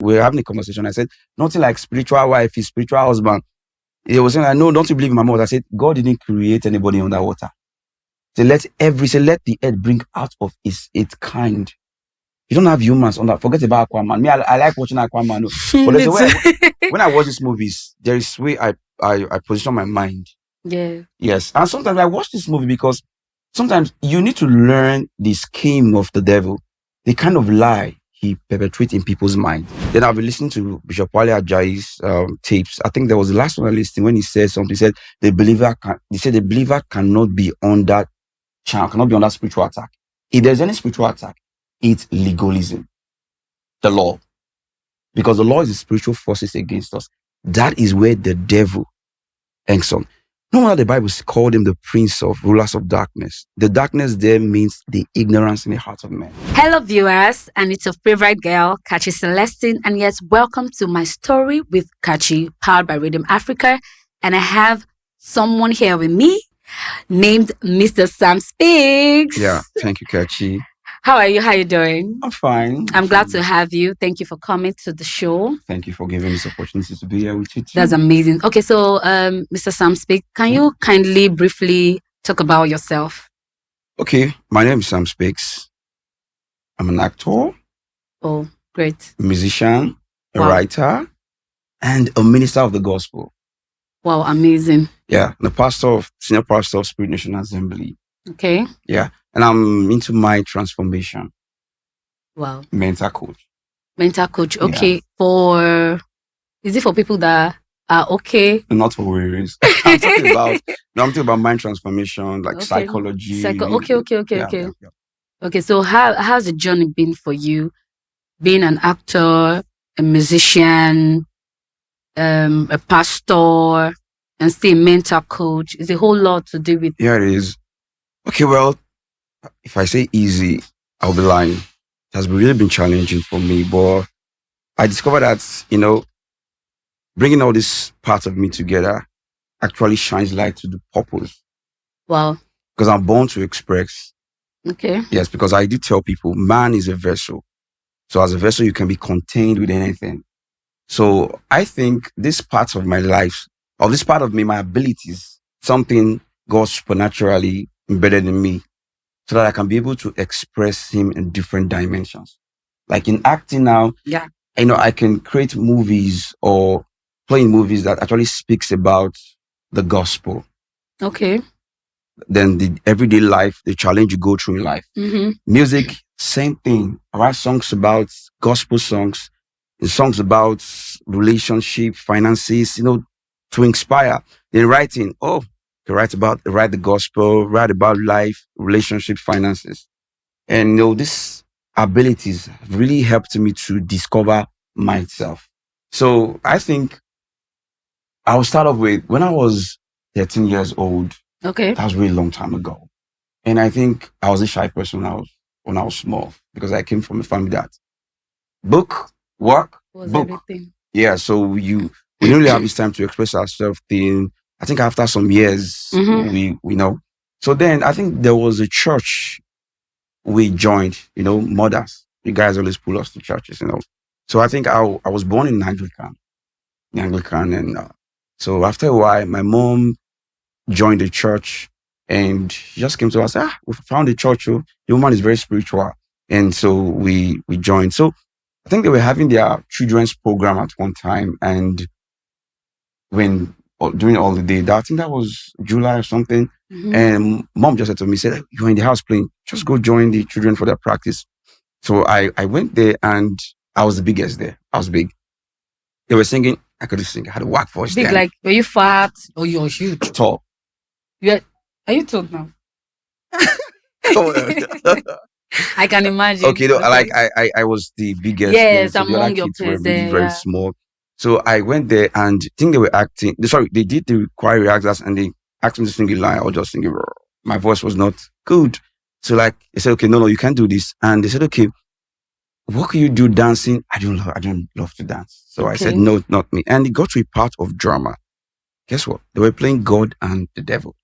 we were having a conversation. I said, nothing like spiritual wife is spiritual husband. He was saying, I know, don't you believe in my mouth? I said, God didn't create anybody underwater. So let the earth bring out of its kind. You don't have humans on that. Forget about Aquaman. Me, I like watching Aquaman. But there's a way when I watch these movies, there is way I position my mind. Yeah. Yes. And sometimes I watch this movie because sometimes you need to learn the scheme of the devil, the kind of lie he perpetrates in people's mind. Then I'll be listening to Bishop Wale Ajayi's tapes. I think there was the last one I listened when he said something. He said the believer cannot be under spiritual attack. If there's any spiritual attack, it's legalism, the law. Because the law is the spiritual forces against us. That is where the devil hangs on. No wonder the Bible called him the prince of rulers of darkness. The darkness there means the ignorance in the heart of man. Hello viewers, and it's your favorite girl, Kachi Celestine, and yes, welcome to my story with Kachi, powered by Rhythm Africa. And I have someone here with me named Mr. Sam Speaks. Yeah, thank you, Kachi. How are you? How are you doing? I'm fine. I'm glad to have you. Thank you for coming to the show. Thank you for giving this opportunity to be here with you too. That's amazing. Okay, so Mr. Sam Speaks, can you kindly briefly talk about yourself? Okay, my name is Sam Speaks. I'm an actor. Oh, great. A musician, a writer, and a minister of the gospel. Wow, amazing. Yeah, the senior pastor of Spirit Nation Assembly. Okay. Yeah, and I'm into mind transformation. Wow. Mental coach. Mental coach. Okay. Yeah. Is it for people that are okay? Not for worries. I'm talking about mind transformation, like psychology. Okay. Okay, so how's the journey been for you? Being an actor, a musician, a pastor, and still a mental coach. It's a whole lot to do with. Yeah, it is. Okay, well, if I say easy, I'll be lying. It has really been challenging for me, but I discovered that, bringing all these parts of me together actually shines light to the purpose. Wow. Because I'm born to express. Okay. Yes, because I do tell people, man is a vessel. So as a vessel, you can be contained with anything. So I think this part of my life, or this part of me, my abilities, something God supernaturally embedded in me so that I can be able to express him in different dimensions. Like in acting now, I can create movies or play in movies that actually speaks about the gospel. Okay. Then the everyday life, the challenge you go through in life. Mm-hmm. Music, same thing. I write songs about gospel songs, and songs about relationship, finances, to inspire. Then writing, write the gospel, write about life, relationship, finances. And these abilities have really helped me to discover myself. So I think I'll start off with when I was 13 years old. Okay. That was a really long time ago. And I think I was a shy person when I was small because I came from a family that book, work, was book. Everything. Yeah, so we didn't really have this time to express ourselves. I think after some years, we know. So then I think there was a church we joined, mothers. You guys always pull us to churches, So I think I was born in Anglican. And so after a while, my mom joined the church and she just came to us, we found the church. The woman is very spiritual. And so we joined. So I think they were having their children's program at one time. And during the holiday, I think that was July or something. Mm-hmm. And mom just said to me, you're in the house playing, just go join the children for their practice. So I went there and I was the biggest there. I was big. They were singing, I couldn't sing. I had a whack voice. Big, like, were you fat or you're huge? Tall. Are you tall now? I can imagine. Okay, I was the biggest. Yes, among your kids were really very small. So I went there and I think they were acting. They did the choir rehearsals and they asked me to sing a line. I was just singing. My voice was not good. So they said, okay, no, you can't do this. And they said, okay, what can you do dancing? I don't love to dance. So I said, no, not me. And it got to a part of drama. Guess what? They were playing God and the devil.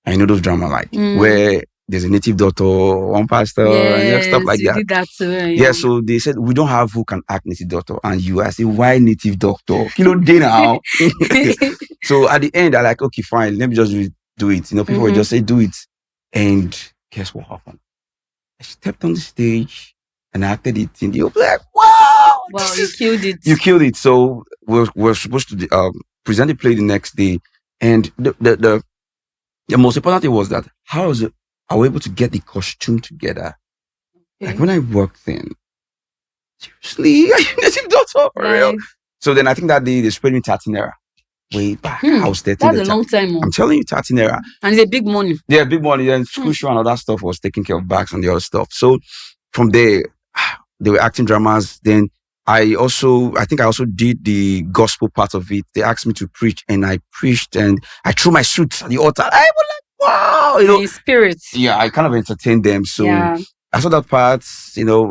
I know those drama where there's a native doctor, one pastor, and stuff like you that. did that too. Yeah, so they said, we don't have who can act native doctor. And I said, why native doctor? Kilo day now. So at the end, I like, okay, fine, let me just do it. People would just say, do it. And guess what happened? I stepped on the stage and I acted it in the like, wow, you killed it. You killed it. So we're supposed to present the play the next day. And the most important thing was that how was it I was able to get the costume together. Okay. Like when I worked in, seriously, are you native doctor for real? So then I think that day they spread me Tatinera. Way back. I was 13. That's a long time. I'm telling you, Tatinera. And it's a big money. Yeah, big money. Then school show and all that stuff was taking care of bags and the other stuff. So from there, they were acting dramas. Then I think I also did the gospel part of it. They asked me to preach and I preached and I threw my suit at the altar. I was like, wow, in spirit. Yeah, I kind of entertained them. So I saw that part,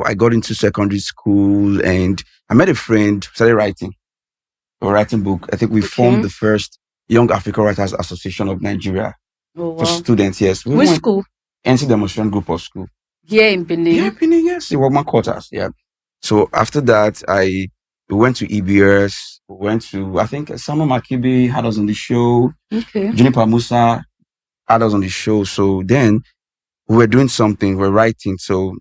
I got into secondary school and I met a friend, started writing. A writing book. I think we formed the first Young African Writers Association of Nigeria for students. Yes. Which school? NC Demonstration Group of School. Here in Benin. Yeah, Benin. Yes, in Wagman Quarters. Yeah. So after that, we went to EBS. We went to, I think Samuel Makibe had us on the show. Okay. Juniper Musa had us on the show. So then we were doing something. We were writing. So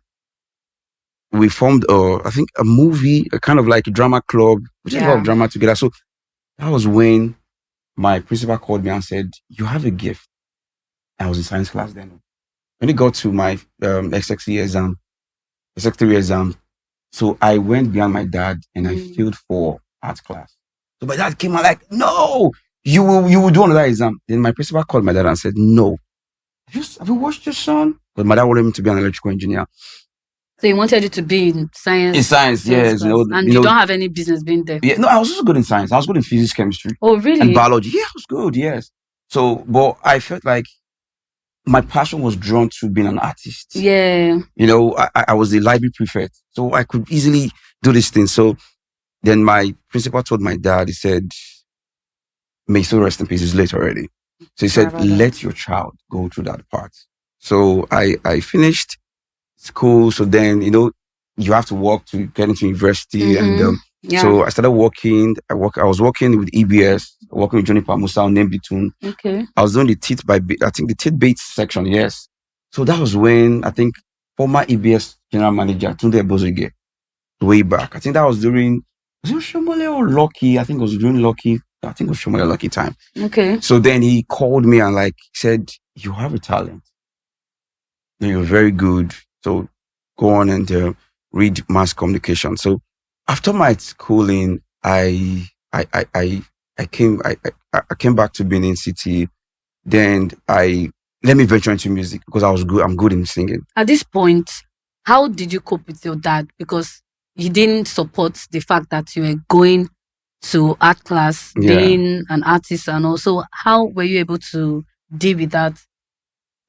we formed I think a movie, a kind of like a drama club. We did a lot of drama together. So that was when my principal called me and said, you have a gift. I was in science class then. When it got to my SX3 exam, so I went behind my dad and I failed for art class. So my dad came out like, no, you will do another exam. Then my principal called my dad and said, no. Have you watched your son? But my dad wanted me to be an electrical engineer. So he wanted you to be in science? In science, yes. And you don't have any business being there? Yeah, no, I was also good in science. I was good in physics, chemistry. Oh, really? And biology. Yeah, I was good, yes. So, but I felt like my passion was drawn to being an artist. Yeah. I was the library prefect. So I could easily do this thing. So then my principal told my dad, he said, may he still rest in peace, he's late already. So he said, let your child go through that part. So I finished school. So then, you have to work to get into university. And so I started working. I was working with EBS, working with Johnny Pamusa on Name Between. Okay. I was doing the teeth bait section, yes. So that was when I think former EBS general manager, Tunde Bozige, way back. I think that was during, was it Shomole or Lucky? I think it was during Lucky. I think it was Shomole Lucky time. Okay. So then he called me and said, you have a talent. You're very good. So go on and read mass communication. So after my schooling, I came back to Benin City. Then let me venture into music because I'm good in singing. At this point, how did you cope with your dad? Because he didn't support the fact that you were going to art class, being an artist, and also how were you able to deal with that?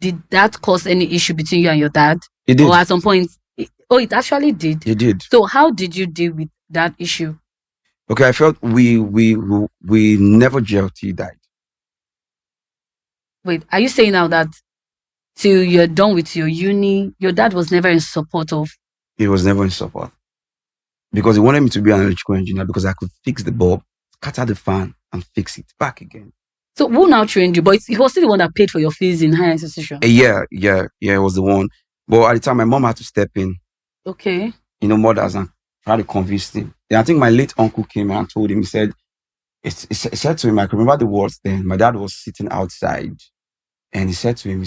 Did that cause any issue between you and your dad? It did. Or at some point, it actually did. It did. So how did you deal with that issue? Okay, I felt we never gelled till he died. Wait, are you saying now that till you're done with your uni, your dad was never in support of? He was never in support. Because he wanted me to be an electrical engineer because I could fix the bulb, scatter the fan, and fix it back again. So who now trained you? But he was still the one that paid for your fees in higher institution. Yeah, it was the one. But at the time, my mom had to step in. Okay. Mothers and try to convince him. Then I think my late uncle came and told him, he said to him, I can remember the words then. My dad was sitting outside and he said to him,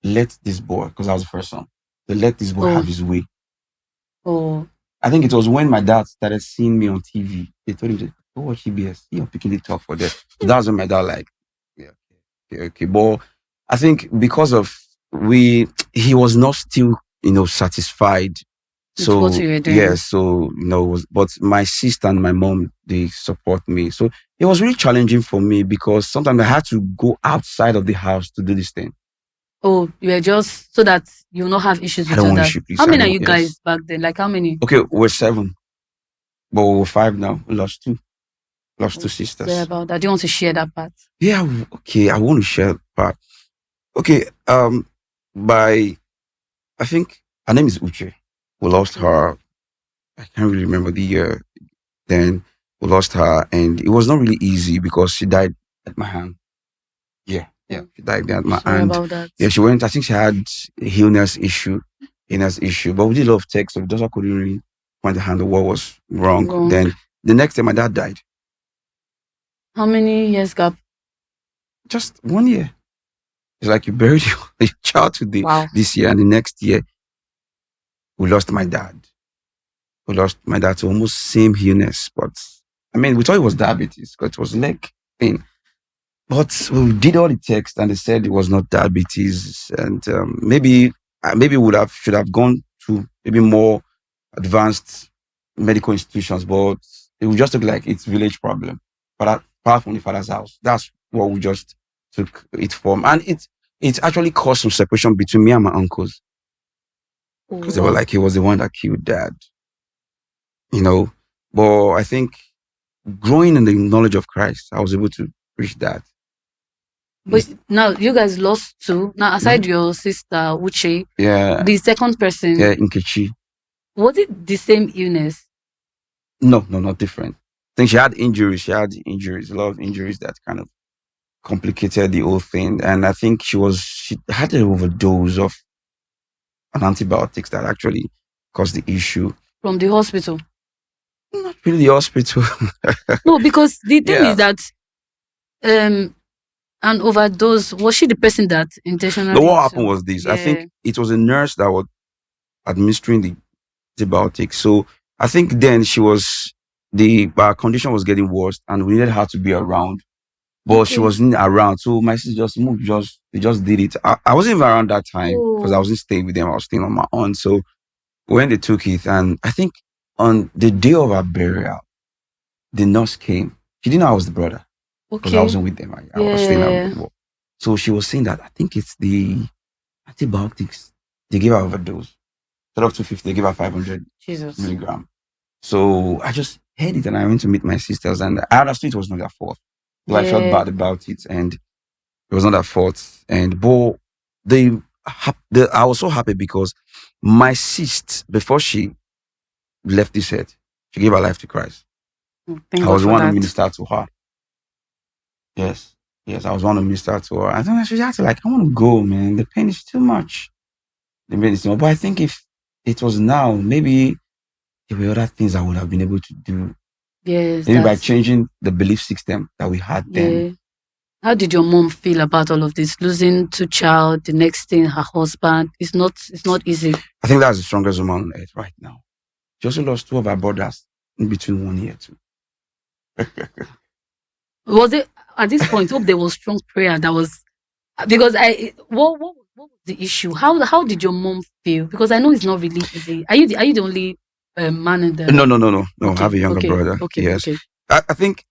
let this boy, because I was the first son, let this boy have his way. Oh. I think it was when my dad started seeing me on TV. They told him, go watch EBS. You're picking the top for that. So that was when my dad okay. But I think because of he was not still, satisfied. So what you were doing. Yeah, so but my sister and my mom, they support me. So it was really challenging for me because sometimes I had to go outside of the house to do this thing. Oh, you were just so that you will not have issues with your dad. How many are you guys back then? Like how many? Okay, we're 7. But we're 5 now. We lost 2. Lost 2 sisters. Say about that. Do you want to share that part? Yeah, okay. I want to share that part. Okay, by, I think her name is Uche. We lost her. I can't really remember the year. Then we lost her, and it was not really easy because she died at my hand. Yeah, she died at my Sorry hand. about that. Yeah, she went. I think she had a illness issue, but we did a lot of text, so the doctor couldn't really find the handle what was wrong. Then the next day, my dad died. How many years gap? Just 1 year. It's like you buried your child today, this year, and the next year, we lost my dad. We lost my dad to almost same illness, but I mean, we thought it was diabetes because it was leg pain. But we did all the tests, and they said it was not diabetes, and maybe should have gone to maybe more advanced medical institutions, but it would just look like it's village problem. But apart from the father's house, that's what we just took it from, and it actually caused some separation between me and my uncles because they were like, he was the one that killed dad, But I think growing in the knowledge of Christ, I was able to reach that. But now you guys lost two. Now aside your sister Uche, the second person, Kachi. Was it the same illness? No, not different. I think she had injuries. A lot of injuries that kind of complicated the whole thing. And I think she had an overdose of an antibiotics that actually caused the issue. From the hospital? Not really the hospital. No, because the thing is that an overdose, was she the person that intentionally? No, what happened was this. I think it was a nurse that was administering the antibiotics. So I think then her condition was getting worse and we needed her to be around. But she wasn't around. So my sister just moved, they just did it. I wasn't even around that time because I wasn't staying with them. I was staying on my own. So when they took it, and I think on the day of our burial, the nurse came. She didn't know I was the brother. Because I wasn't with them. I was staying at work. So she was saying that I think it's the antibiotics. They gave her overdose. Instead of 250, they gave her 500 milligram. So I just heard it and I went to meet my sisters and I understood it was not their fault. So I felt bad about it and it was not their fault. But I was so happy because my sister, before she left this earth, she gave her life to Christ. I was the one who ministered to her. Yes, I was one of minister to her. I thought she had to I want to go, man. The pain is too much. But I think if it was now, maybe there were other things I would have been able to do. Yes. Maybe by changing the belief system that we had then. How did your mom feel about all of this? Losing two child, the next thing, her husband. It's not easy. I think that's the strongest woman on earth right now. She also lost two of her brothers in between 1 year too. Was it at this point? Hope there was strong prayer. That was because what was the issue? How did your mom feel? Because I know it's not really easy. Are you the only man in the? No. Okay. I have a younger brother. Okay. Yes. Okay. I think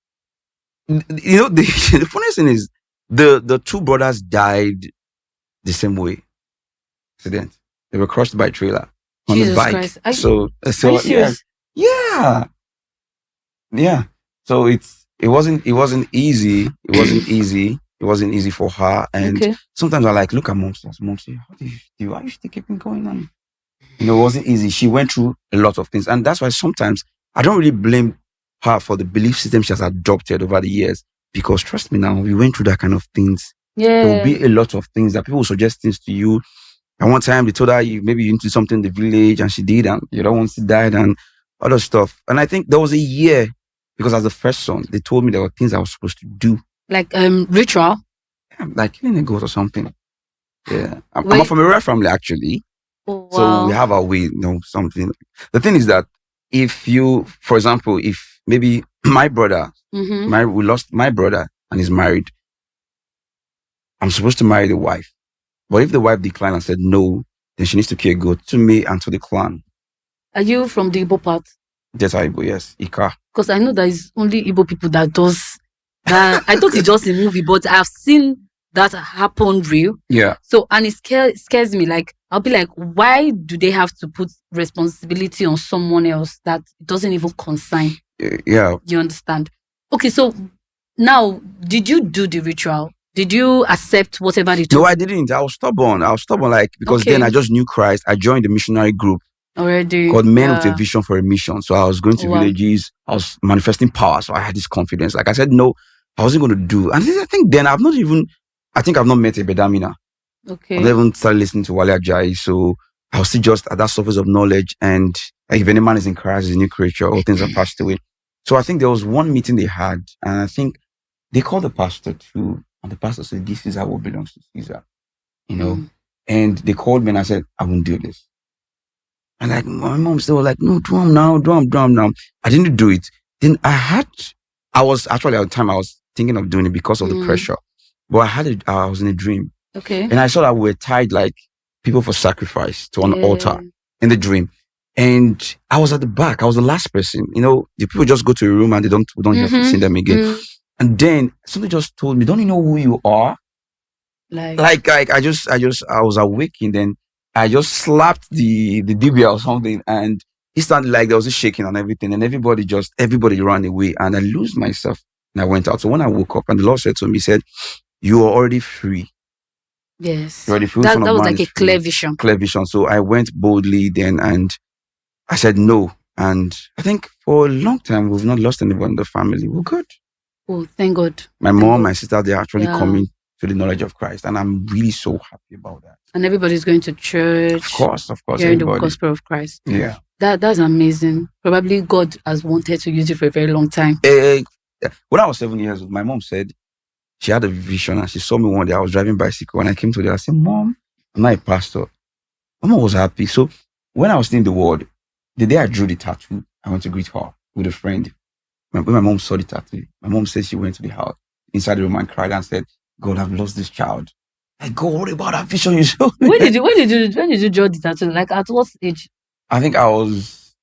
the funniest thing is the two brothers died the same way. Accident. They were crushed by a trailer on a bike. Christ. So are you serious? Yeah. So it wasn't easy. It wasn't easy for her. And sometimes I look at mom. Mom say, how do you do? Are you still keeping going on? It wasn't easy. She went through a lot of things. And that's why sometimes I don't really blame her for the belief system she has adopted over the years. Because trust me now, we went through that kind of things. Yeah. There will be a lot of things that people will suggest things to you. And one time they told her, maybe you need to do something in the village, and she did, and the other one she died, and other stuff. And I think there was a year, because as the first son, they told me there were things I was supposed to do. Like ritual? Yeah, like killing a goat or something. Yeah. I'm from a royal family, actually. Oh, wow. So we have our way, something. The thing is that if you, for example, if maybe my brother, we lost my brother and he's married, I'm supposed to marry the wife. But if the wife declined and said no, then she needs to kill a goat to me and to the clan. Are you from the Igbo part? That's Igbo, yes. Ika. Because I know there is only Igbo people that does that. I thought it's just a movie, but I've seen that happen real. Yeah. So, and it scares me. I'll be like, why do they have to put responsibility on someone else that doesn't even concern? Yeah. You understand? Okay, so now, did you do the ritual? Did you accept whatever they No, told I didn't. I was stubborn. Like, because then I just knew Christ. I joined the missionary group already called Men with a Vision for a Mission. So I was going to Wow. villages. I was manifesting power. So I had this confidence. Like I said, no, I wasn't going to do. And I think then I've not met a Bedamina. Okay. I've not even started listening to Wale Ajayi. So I was still just at that surface of knowledge. And like, if any man is in Christ, is a new creature, all things are passed away. So I think there was one meeting they had, and I think they called the pastor too. And the pastor said, "This is what belongs to Caesar." You know? And they called me and I said, "I won't do this." And like my mom still was like, "No, drum now. I didn't do it. Then I was actually at the time I was thinking of doing it because of the pressure. But I was in a dream. Okay. And I saw that we were tied like people for sacrifice to an altar in the dream. And I was at the back. I was the last person. You know, the people just go to a room and we don't have to see them again. And then somebody just told me, "Don't you know who you are?" Like I was awakened, and I just slapped the DBA or something, and it started like there was a shaking and everything, and everybody ran away, and I lose myself, and I went out. So when I woke up, and the Lord said to me, he said, "You are already free." Yes. You're already free. That was like a clear vision. Clear vision. So I went boldly then, and I said no. And I think for a long time, we've not lost anyone in the family. We're good. Oh, thank God. My mom, my sister, they're actually coming to the knowledge of Christ. And I'm really so happy about that. And everybody's going to church. Of course. Hearing the gospel of Christ. Yeah. That's amazing. Probably God has wanted to use it for a very long time. When I was 7 years old, my mom said she had a vision and she saw me one day. I was driving bicycle. When I came to her, I said, "Mom, I'm not a pastor." Mom was happy. So when I was still in the world, the day I drew the tattoo, I went to greet her with a friend. When my mom saw the tattoo, my mom said she went to the house inside the room and cried and said, "God, I've lost this child." I go, "What about that vision you showed me?" When did you draw the tattoo? Like at what age? I think I was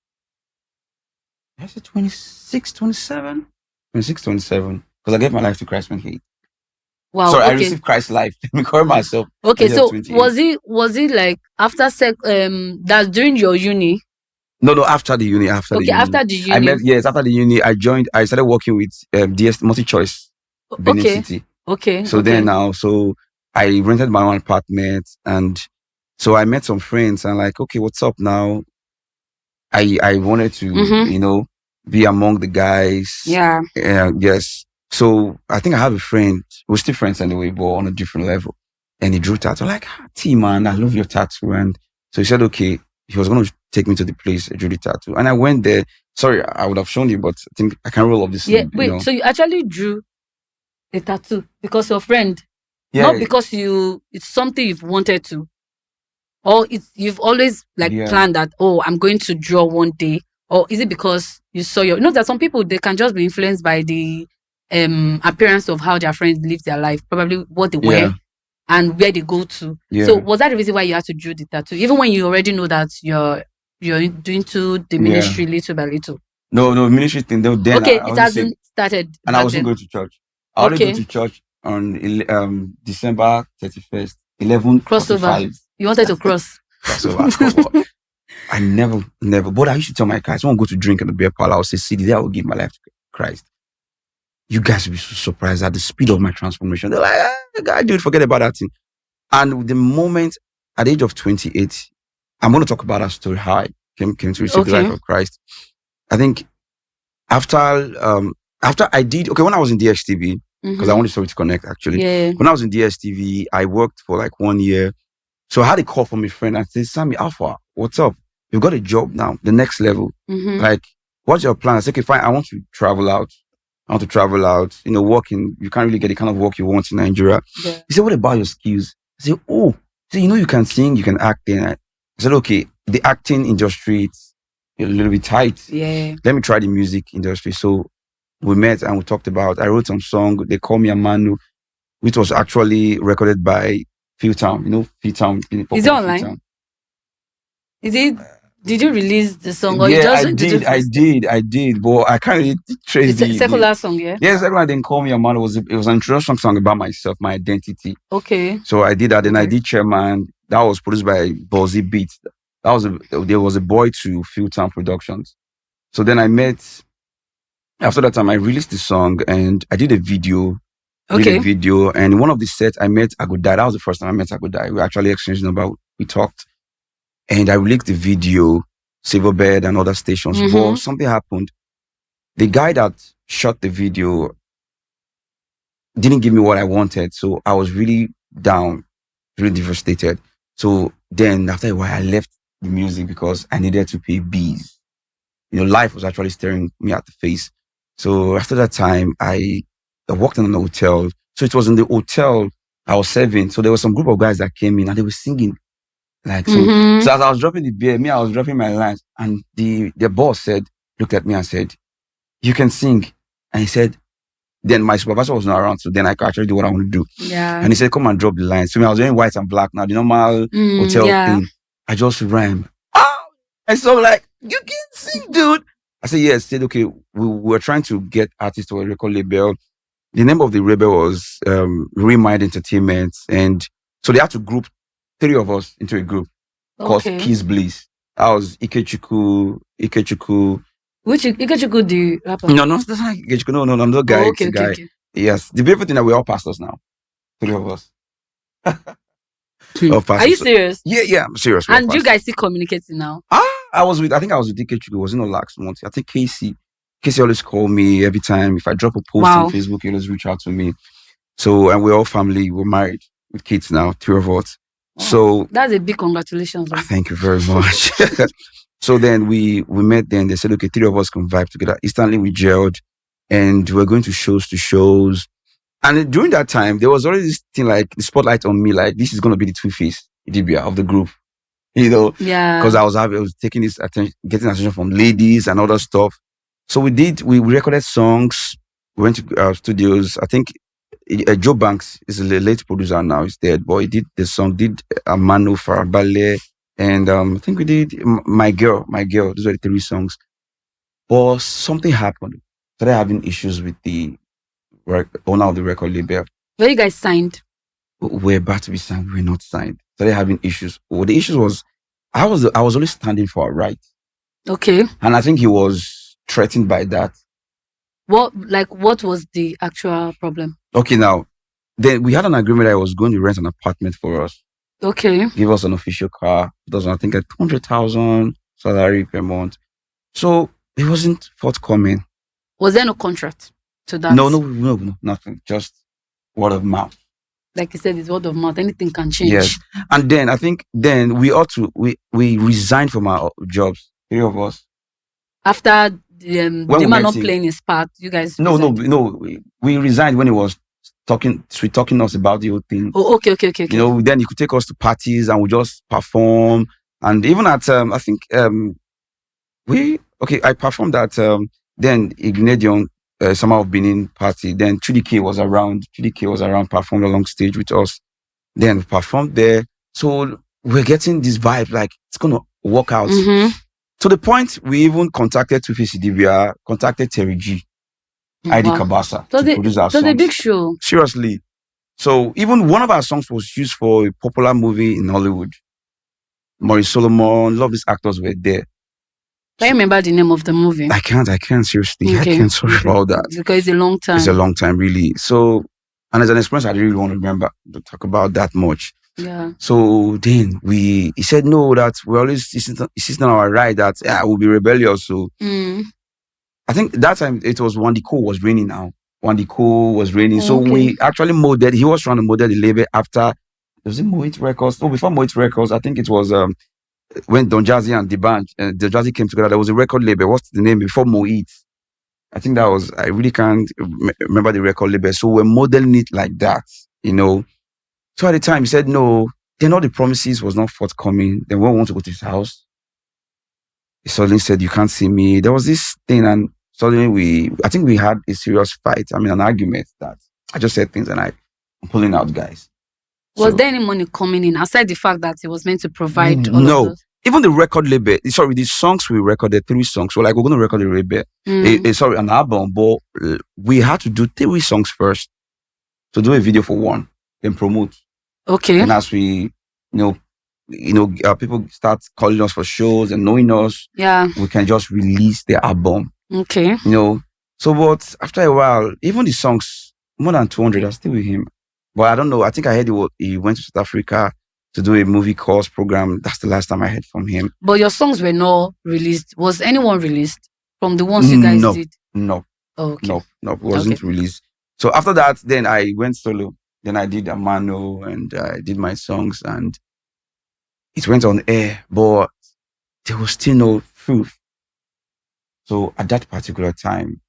26, 27. 26, 27. Because I gave my life to Christ when he. Wow. Sorry, I received Christ's life. Let me call myself. Okay, so was it like after that's during your uni? No, after the uni. After the uni. After the uni, I started working with DS Multi-Choice, Benin City. Okay. So then now, I rented my own apartment, and so I met some friends and like, okay, what's up now? I wanted to, be among the guys. Yeah. Yes. So I think I have a friend, we're still friends anyway, but on a different level. And he drew tattoo. I'm like, T man, I love your tattoo. And so he said, okay, he was going to take me to the place, I drew the tattoo. And I went there. Sorry, I would have shown you, but I think I can roll up this. Yeah, wait, so you actually drew a tattoo because your friend, not because it's something you've wanted to, or you've always planned that, I'm going to draw one day, or is it because you saw that some people, they can just be influenced by the appearance of how their friends live their life, probably what they wear and where they go to. So was that the reason why you had to draw the tattoo, even when you already know that you're doing to the ministry little by little? No, ministry thing. Then it hasn't started. And I wasn't going to church. I only go to church on December 31st, 11:45. Crossover. You wanted to cross. Crossover. I never. But I used to tell my guys, I won't go to drink in the beer parlor. I'll say, "See, today I will give my life to Christ." You guys will be so surprised at the speed of my transformation. They're like, "God, dude, forget about that thing." And the moment, at the age of 28, I'm going to talk about that story, how I came to receive the life of Christ. I think after I did, when I was in DSTV, because I wanted Story to Connect actually. Yeah. When I was in DSTV, I worked for like 1 year. So I had a call from a friend and said, "Sammy, Alpha, what's up? You've got a job now, the next level. Like, what's your plan?" I said, "Okay, fine, I want to travel out. Working. You can't really get the kind of work you want in Nigeria." Yeah. He said, "What about your skills?" I said, "Oh, so you can sing, you can act." I said, "Okay, the acting industry, it's a little bit tight. Yeah. Let me try the music industry." So we met and we talked about, I wrote some song, They Call Me Amanu, which was actually recorded by Phil Town. Phil Town. Is it online? Is it? Did you release the song? Or I did. But I can't really trace the secular song, yeah? Yeah, secular They Call Me Amanu. It was an introduction song about myself, my identity. Okay. So I did that. Then I did Chairman. That was produced by Buzzy Beats. There was a boy to Phil Town Productions. So then after that time, I released the song and I did a video did a video, and in one of the sets, I met Agudai. That was the first time I met Agudai. We actually exchanged number. We talked, and I released the video, Silverbird and other stations. But something happened. The guy that shot the video didn't give me what I wanted, so I was really down, really devastated. So then, after a while, I left the music because I needed to pay bills. Life was actually staring me at the face. So after that time, I worked in an hotel. So it was in the hotel I was serving. So there was some group of guys that came in and they were singing. So as I was dropping the beer, I was dropping my lines. And the boss looked at me and said, "You can sing." And he said, then my supervisor was not around. So then I could actually do what I want to do. Yeah. And he said, "Come and drop the lines." So I was wearing white and black now, the normal hotel thing. I just rhymed. And so "You can sing, dude." I said, yes. Said, okay, we were trying to get artists to a record label. The name of the label was Remind Entertainment. And so they had to group 3 of us into a group called Kiss Bliss. I was Ikechukwu. Which Ikechukwu the rapper? No, that's not Ikechukwu. No, I'm not guy. Okay. Yes. The beautiful thing that we're all pastors now. 3 of us. Are you serious? Yeah, I'm serious. And you guys still communicating now? I think I was with Ikechukwu. It was last month. I think Casey always call me every time. If I drop a post on Facebook, he always reach out to me. So, and we're all family. We're married with kids now, 3 of us. Oh, so that's a big congratulations. Thank you very much. So then we met. Then they said, okay, 3 of us can vibe together. Instantly we gelled, and we're going to shows. And during that time, there was already this thing like the spotlight on me, like this is going to be the two-face Idibia of the group. Yeah. Because I was taking this attention, getting attention from ladies and other stuff. So we recorded songs. We went to studios. I think Joe Banks is a late producer now. He's dead, but he did the song, did Amano Farabale, and I think we did My Girl. Those are the 3 songs. But something happened. Started having issues with the owner of the record label. Were you guys signed? We're about to be signed. We're not signed. Started having issues. Well, the issues was I was always standing for our rights. Okay. And I think he was threatened by that. What was the actual problem? Okay, now, then we had an agreement that I was going to rent an apartment for us. Okay. Give us an official car. It was, I think, a 200,000 salary per month. So it wasn't forthcoming. Was there no contract to that? No, nothing. Just word of mouth. Like you said, it's word of mouth. Anything can change. Yes. And then I think we resigned from our jobs. 3 of us. After the man not playing his part, you guys. No. We resigned when he was talking us about the whole thing. Oh, okay. Then he could take us to parties and we just perform. And even at I think I performed at then Ignadion Summer of Benin party. Then 3DK was around, performed along stage with us. Then we performed there. So we're getting this vibe like it's gonna work out. To the point we even contacted Two-Face Idibia, contacted Terry G, ID Kabasa to produce our songs. So the big show. Seriously. So even one of our songs was used for a popular movie in Hollywood. Maurice Solomon, a lot of these actors were there. Can you remember the name of the movie? I can't, seriously. Okay. I can't, sorry about that. Because it's a long time. It's a long time, really. So, and as an experience, I didn't really want to remember to talk about that much. Yeah. So then he said, no, that we always insist on our right that we'll be rebellious. So I think that time it was Wandiko was raining now. Wandiko was raining. So we actually he was trying to model the label after, was it Moit Records? No, before Moit Records, I think it was when Don Jazzy and the band, the Jazzy came together, there was a record label. What's the name before Moit? I think that was, I really can't remember the record label. So we're modeling it like that, So at the time, he said, no, then all the promises was not forthcoming. Then when we want to go to his house, he suddenly said, you can't see me. There was this thing, and suddenly I think we had a serious fight. An argument that I just said things and I'm pulling out, guys. Was there any money coming in aside the fact that he was meant to provide all no. of those? Even the record label, the songs we recorded, 3 songs. So we're going to record an album, but we had to do 3 songs first to do a video for 1, then promote. Okay. And as we, people start calling us for shows and knowing us, we can just release the album. Okay. So, but after a while, even the songs more than 200 are still with him. But I don't know. I think I heard he went to South Africa to do a movie course program. That's the last time I heard from him. But your songs were not released. Was anyone released from the ones you guys did? No. Oh, okay. No. It wasn't released. So after that, then I went solo. Then I did Amano and I did my songs and it went on air, but there was still no proof. So at that particular time,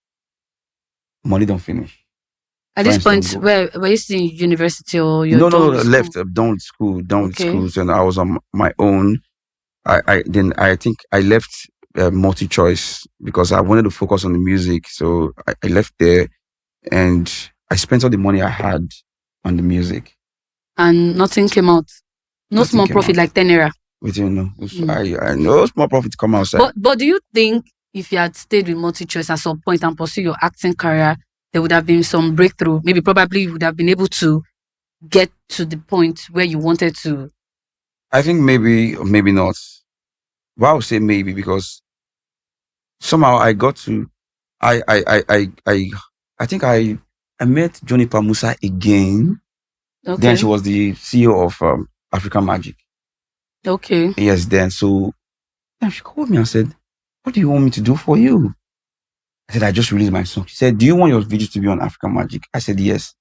money don't finish. At this point, were you still in university or you're No, left, done with school, schools, and I was on my own. I think I left multi-choice because I wanted to focus on the music. So I left there and I spent all the money I had on the music. And nothing came out? No small profit like 10 naira? We didn't know. I know small profit come outside. But do you think if you had stayed with multi-choice at some point and pursued your acting career, there would have been some breakthrough? Maybe probably you would have been able to get to the point where you wanted to. I think maybe or maybe not. Well, I would say maybe because somehow I got to I think I met Johnny Pamusa again. Okay. Then she was the CEO of African Magic. Okay. Yes, then so then she called me and said, "What do you want me to do for you?" I said, "I just released my song." She said, "Do you want your videos to be on African Magic?" I said, "Yes."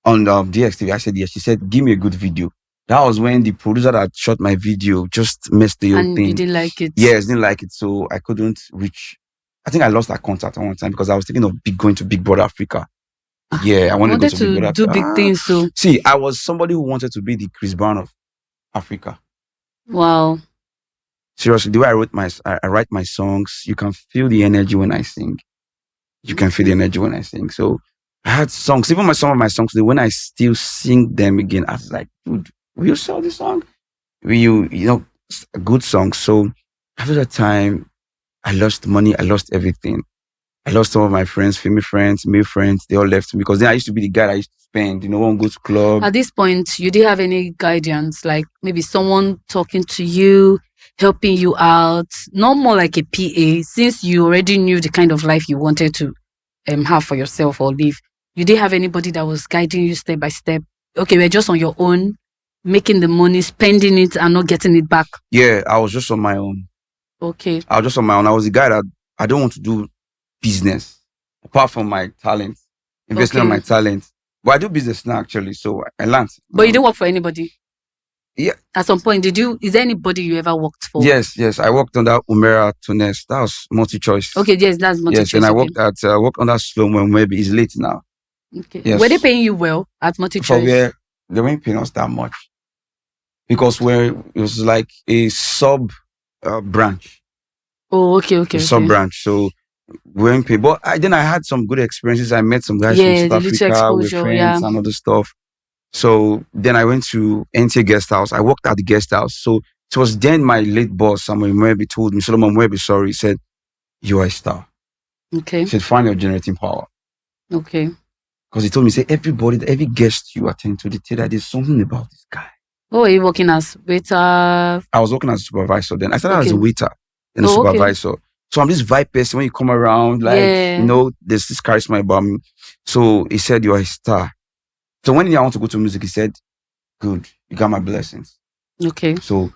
On DXTV, I said, "Yes." She said, "Give me a good video." That was when the producer that shot my video just messed the whole thing. And you didn't like it? Yes, didn't like it. So I couldn't reach. I think I lost that contact at one time because I was thinking of going to Big Brother Africa. Yeah, I wanted to go to Big Brother do big things. So see, I was somebody who wanted to be the Chris Brown of Africa. Wow. Seriously, the way I write my songs, you can feel the energy when I sing. You can feel the energy when I sing. So I had songs, even some of my songs, when I still sing them again, I was like, dude, will you sell this song? Will you a good song? So after that time, I lost money. I lost everything. I lost some of my friends, female friends, male friends. They all left me because then I used to be the guy that used to spend, won't go to club. At this point, you didn't have any guidance, like maybe someone talking to you, helping you out, not more like a PA, since you already knew the kind of life you wanted to have for yourself or live. You didn't have anybody that was guiding you step by step. Okay, we're just on your own, making the money, spending it and not getting it back. Yeah, I was just on my own. Okay. I was just on my own. I was the guy that I don't want to do business apart from my talent, investing on my talent. But I do business now actually, so I learned. But you didn't work for anybody? Yeah. At some point, is there anybody you ever worked for? Yes. I worked under Umera Tunes. That was multi-choice. Okay, yes, that's multi-choice. Yes, and I worked under Slow-Mo, maybe it's late now. Okay. Yes. Were they paying you well at multi-choice? They weren't paying us that much. Because it was like a sub branch. Oh, okay. Sub branch. So we weren't paid. But then I had some good experiences. I met some guys from South Africa with friends and other stuff. So then I went to NTA Guest House. I worked at the guest house. So it was then my late boss, Samuel Mwebi, told me, Solomon Mwebi, sorry, he said, "You are a star." Okay. He said, "Find your generating power." Okay. Because he told me, say, every guest you attend to, they tell that there's something about this guy. Oh, are you working as waiter? I was working as a supervisor then. I started as a waiter, then a supervisor. Okay. So I'm this vibe person when you come around, there's this charisma about me. So he said, "You are a star." So when I want to go to music, he said, "Good, you got my blessings." Okay. So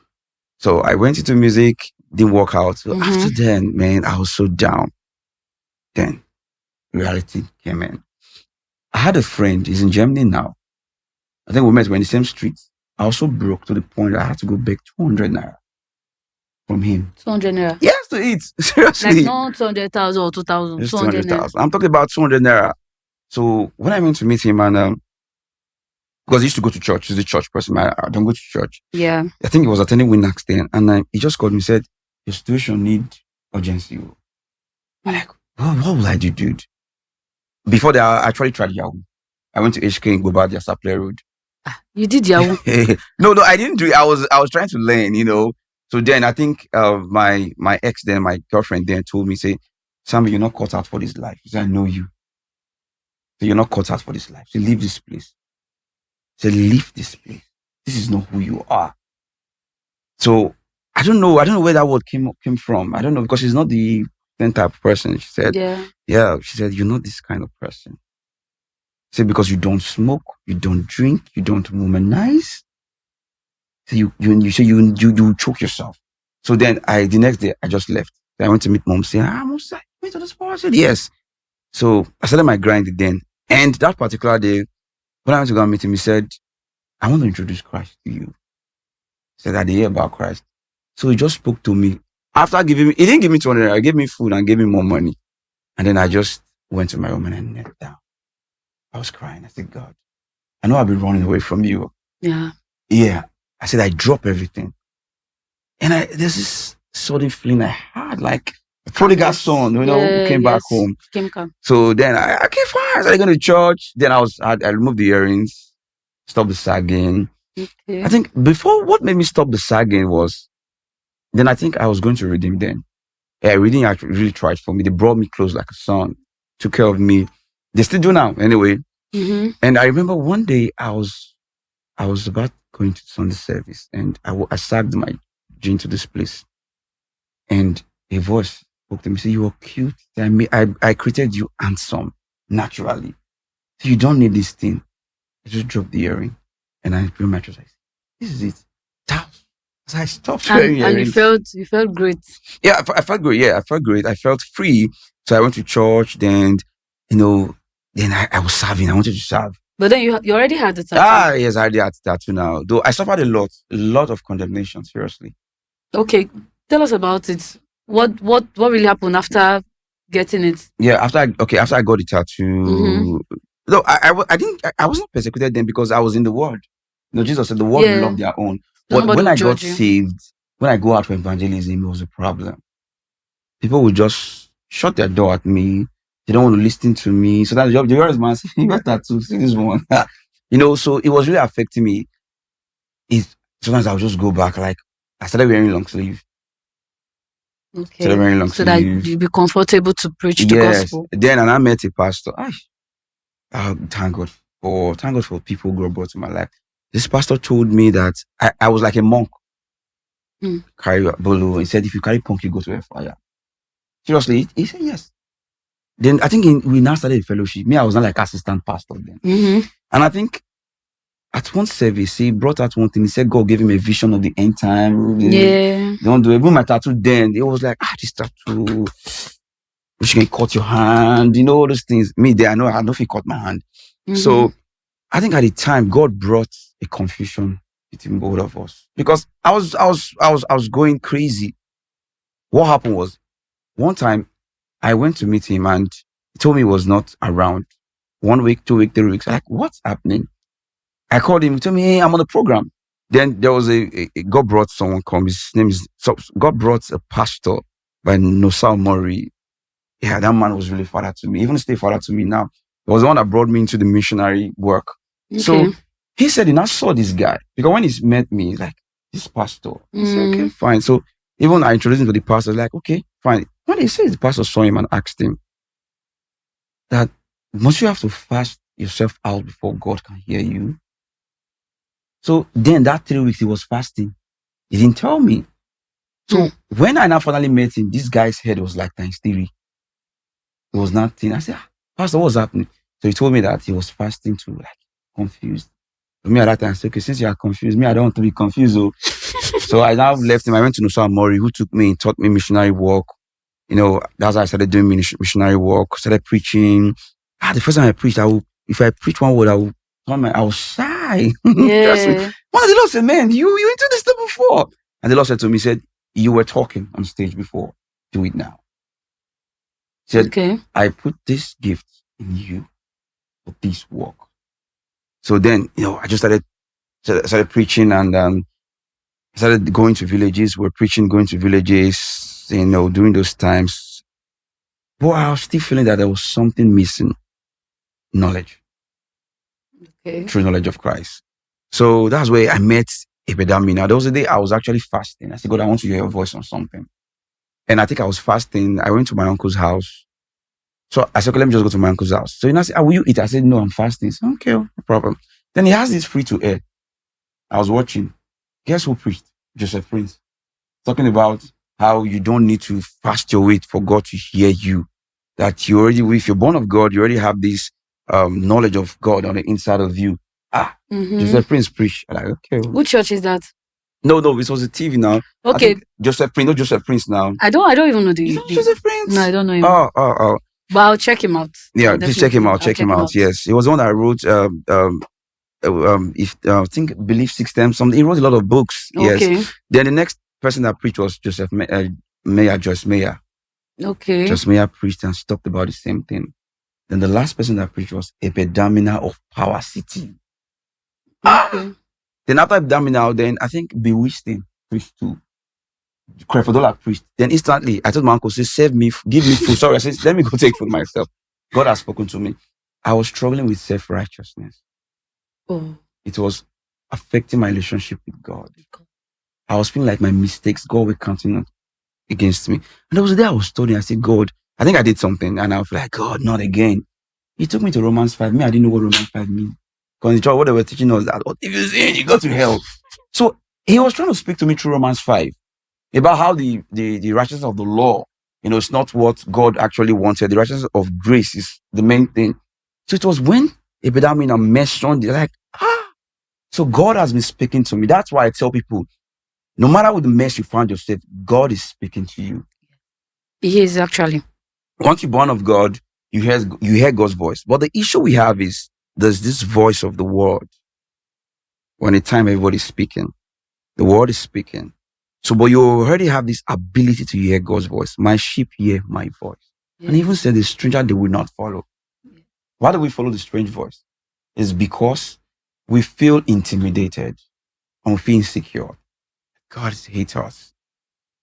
I went into music, didn't work out. So after then, man, I was so down. Then reality came in. I had a friend, he's in Germany now. I think we're in the same street. I was so broke to the point that I had to go beg 200 naira from him. 200 naira? Yes, to eat. Seriously. Like not 200,000 or 2,000. 200,000. I'm talking about 200 naira. So when I went to meet him and because he used to go to church, he's a church person. I don't go to church. Yeah. I think he was attending Winnax then. And he just called me and said, "Your situation need urgency." I'm like, what will I do, dude? Before that, I actually tried Yahoo. I went to HK in Gobadia Supply Road. You did Yahoo? No, I didn't do it. I was trying to learn, So then I think my ex then, my girlfriend then told me, say, "Sammy, you're not cut out for this life." He said, "I know you. So you're not cut out for this life. So leave this place." He said, "Leave this place. This is not who you are." So I don't know where that word came from. I don't know, because she's not the type of person. She said, yeah. She said, "You're not this kind of person." Say, because you don't smoke, you don't drink, you don't womanize. So you choke yourself. So then the next day I just left. I went to meet mom, saying, Mom, I went to the sport. I said, yes. So I started my grind then. And that particular day, when I went to go and meet him, he said, I want to introduce Christ to you. He said, I did hear about Christ. So he just spoke to me. After giving me, he didn't give me 200, he gave me food and gave me more money. And then I just went to my room and I knelt down. I was crying. I said, God, I know I've been running away from you. Yeah. Yeah. I said, I drop everything. And there's this sudden feeling I had, like a prodigal son, who came back home. So then I came fine. I started going to church. Then I removed the earrings, stopped the sagging. Okay. I think before, what made me stop the sagging was, then I think I was going to redeem then. Yeah, reading actually really tried for me. They brought me close like a son, took care of me. They still do now, anyway. Mm-hmm. And I remember one day I was about going to Sunday service, and I sagged my jean to this place, and a voice spoke to me, said, "You are cute. I created you handsome naturally. So you don't need this thing." I just dropped the earring, and I put my dress. This is it. So I stopped wearing earrings. And you felt great. Yeah, I felt great. Yeah, I felt great. I felt free. So I went to church. Then, then I was serving. I wanted to serve. But then you already had the tattoo. Yes, I already had the tattoo now. Though I suffered a lot of condemnation. Seriously. Okay, tell us about it. What really happened after getting it? Yeah, after I got the tattoo. Mm-hmm. No, I wasn't persecuted then because I was in the world. Jesus said the world will love their own. But when I got saved, when I go out for evangelism, it was a problem. People would just shut their door at me. They don't want to listen to me. So that's the job. The other man said, "You got tattoo, see this one." So it was really affecting me. Sometimes I'll just go back. Like I started wearing long sleeve. Okay. So that you'll be comfortable to preach the gospel. Then I met a pastor. Thank God for people who brought to my life. This pastor told me that I was like a monk. Carry a bolo. He said, if you carry punk, you go to a fire. Seriously, he said yes. Then I think we now started a fellowship. Me, I was not like assistant pastor then. Mm-hmm. And I think at one service, he brought out one thing. He said God gave him a vision of the end time. Yeah. Don't do it. Even my tattoo then, it was like, this tattoo, which can cut your hand, all those things. Me, there, I know if he cut my hand. Mm-hmm. So I think at the time, God brought a confusion between both of us because I was going crazy. What happened was, one time I went to meet him and he told me he was not around. 1 week, 2 weeks, 3 weeks. I'm like, what's happening? I called him. He told me, hey, I'm on the program. Then there was God brought someone come. His name is, God brought a pastor by Nosal Murray. Yeah, that man was really father to me. Even still father to me now. He was the one that brought me into the missionary work. Okay. So he said he now saw this guy. Because when he met me, he's like, this pastor. I said, okay, fine. So even I introduced him to the pastor, like, okay, fine. When he said the pastor saw him and asked him that, must you have to fast yourself out before God can hear you? So then that 3 weeks he was fasting. He didn't tell me. So when I now finally met him, this guy's head was like times 3. It was nothing. I said, Pastor, what's happening? So he told me that he was fasting too, like confused. So me at that time, I said, okay, since you are confused, me, I don't want to be confused. So I now left him. I went to Nosal Murray, who took me and taught me missionary work. That's how I started doing missionary work, started preaching. The first time I preached, if I preach one word, I was shy. Yeah. One of the Lord said, man, you into this stuff before. And the Lord said to me, he said, you were talking on stage before. Do it now. He said, okay, I put this gift in you for this work. So then, I just started preaching and started going to villages. We're preaching, going to villages, during those times. But I was still feeling that there was something missing. Knowledge. Okay. True knowledge of Christ. So that's where I met Epidamina. There was a day I was actually fasting. I said, God, I want to hear your voice on something. And I think I was fasting. I went to my uncle's house. So I said, okay, let me just go to my uncle's house. So he said, will you eat? I said, no, I'm fasting. So, okay, no problem. Then he has this free to air. I was watching. Guess who preached? Joseph Prince. Talking about how you don't need to fast your way for God to hear you. That you already, if you're born of God, you already have this knowledge of God on the inside of you. Joseph Prince preached. I'm like, okay. Which church is that? No, it was a TV now. Okay. Joseph Prince, not Joseph Prince now. I don't even know the Joseph Prince. No, I don't know him. Oh. But I'll check him out. Yeah, please check him out. Check him out. Yes, he was the one that wrote I think Belief System. Something. He wrote a lot of books. Okay. Yes. Then the next person that preached was Joyce Meyer. Okay. Joyce Meyer preached and talked about the same thing. Then the last person that preached was Epidamina of Power City. Okay. Then after Epidamina, then I think Bewitching preached too. Crefodola preached. Then instantly, I told my uncle, say, save me, give me food. Sorry, I said, let me go take food myself. God has spoken to me. I was struggling with self-righteousness. Oh. It was affecting my relationship with God. I was feeling like my mistakes, God were counting against me. And there was a day I was studying, I said, God, I think I did something. And I was like, God, not again. He took me to Romans 5. Me, I didn't know what Romans 5 means. Because in church, what they were teaching us that, if you sin, you go to hell. So he was trying to speak to me through Romans 5 about how the righteousness of the law, it's not what God actually wanted. The righteousness of grace is the main thing. So it was when Epidamina mentioned it, like, so God has been speaking to me. That's why I tell people, no matter what the mess you find yourself, God is speaking to you. He is actually. Once you're born of God, you hear God's voice. But the issue we have is there's this voice of the world. When the time everybody's speaking, the word is speaking. So, but you already have this ability to hear God's voice. My sheep hear my voice. Yes. And he even said the stranger they will not follow. Yes. Why do we follow the strange voice? It's because we feel intimidated and we feel insecure. God hates us.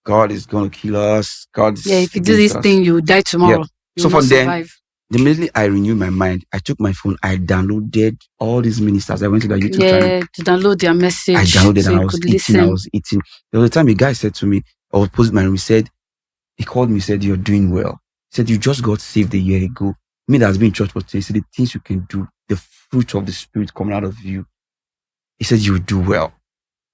God is going to kill us. If you do this thing, you die tomorrow. Yeah. So from then, immediately I renewed my mind. I took my phone. I downloaded all these ministers. I went to the YouTube channel. To download their message. I downloaded so and I was eating. There was a time a guy said to me, I was posting my room. He called me, said, you're doing well. He said, you just got saved a year ago. Me that has been in church for 10 years. He said, the things you can do, the fruit of the Spirit coming out of you. He said, you do well.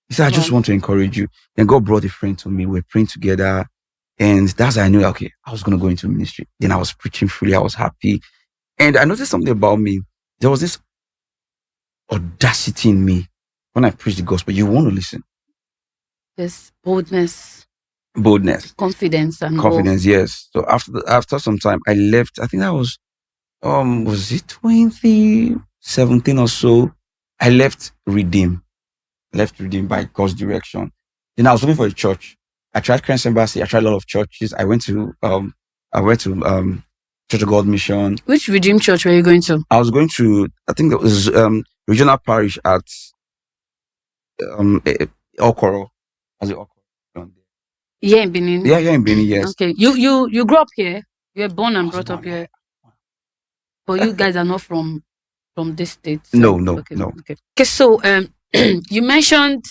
He said, I just want to encourage you. Then God brought a friend to me. We were praying together. And that's how I knew, okay, I was going to go into ministry. Then I was preaching freely. I was happy. And I noticed something about me. There was this audacity in me when I preached the gospel. You want to listen. Yes, boldness. Confidence, yes. So after some time, I left. I think that was it 2017 or so? I left Redeem by God's direction. Then I was looking for a church. I tried Christ Embassy. I tried a lot of churches. I went to Church of God Mission. Which Redeem church were you going to? I was going to, I think it was regional parish at Okoro. Yeah, in Benin. Yeah, in Benin, yes. Okay. You grew up here. You were born and brought up here. But you guys are not from this state. So, no. Okay. So you mentioned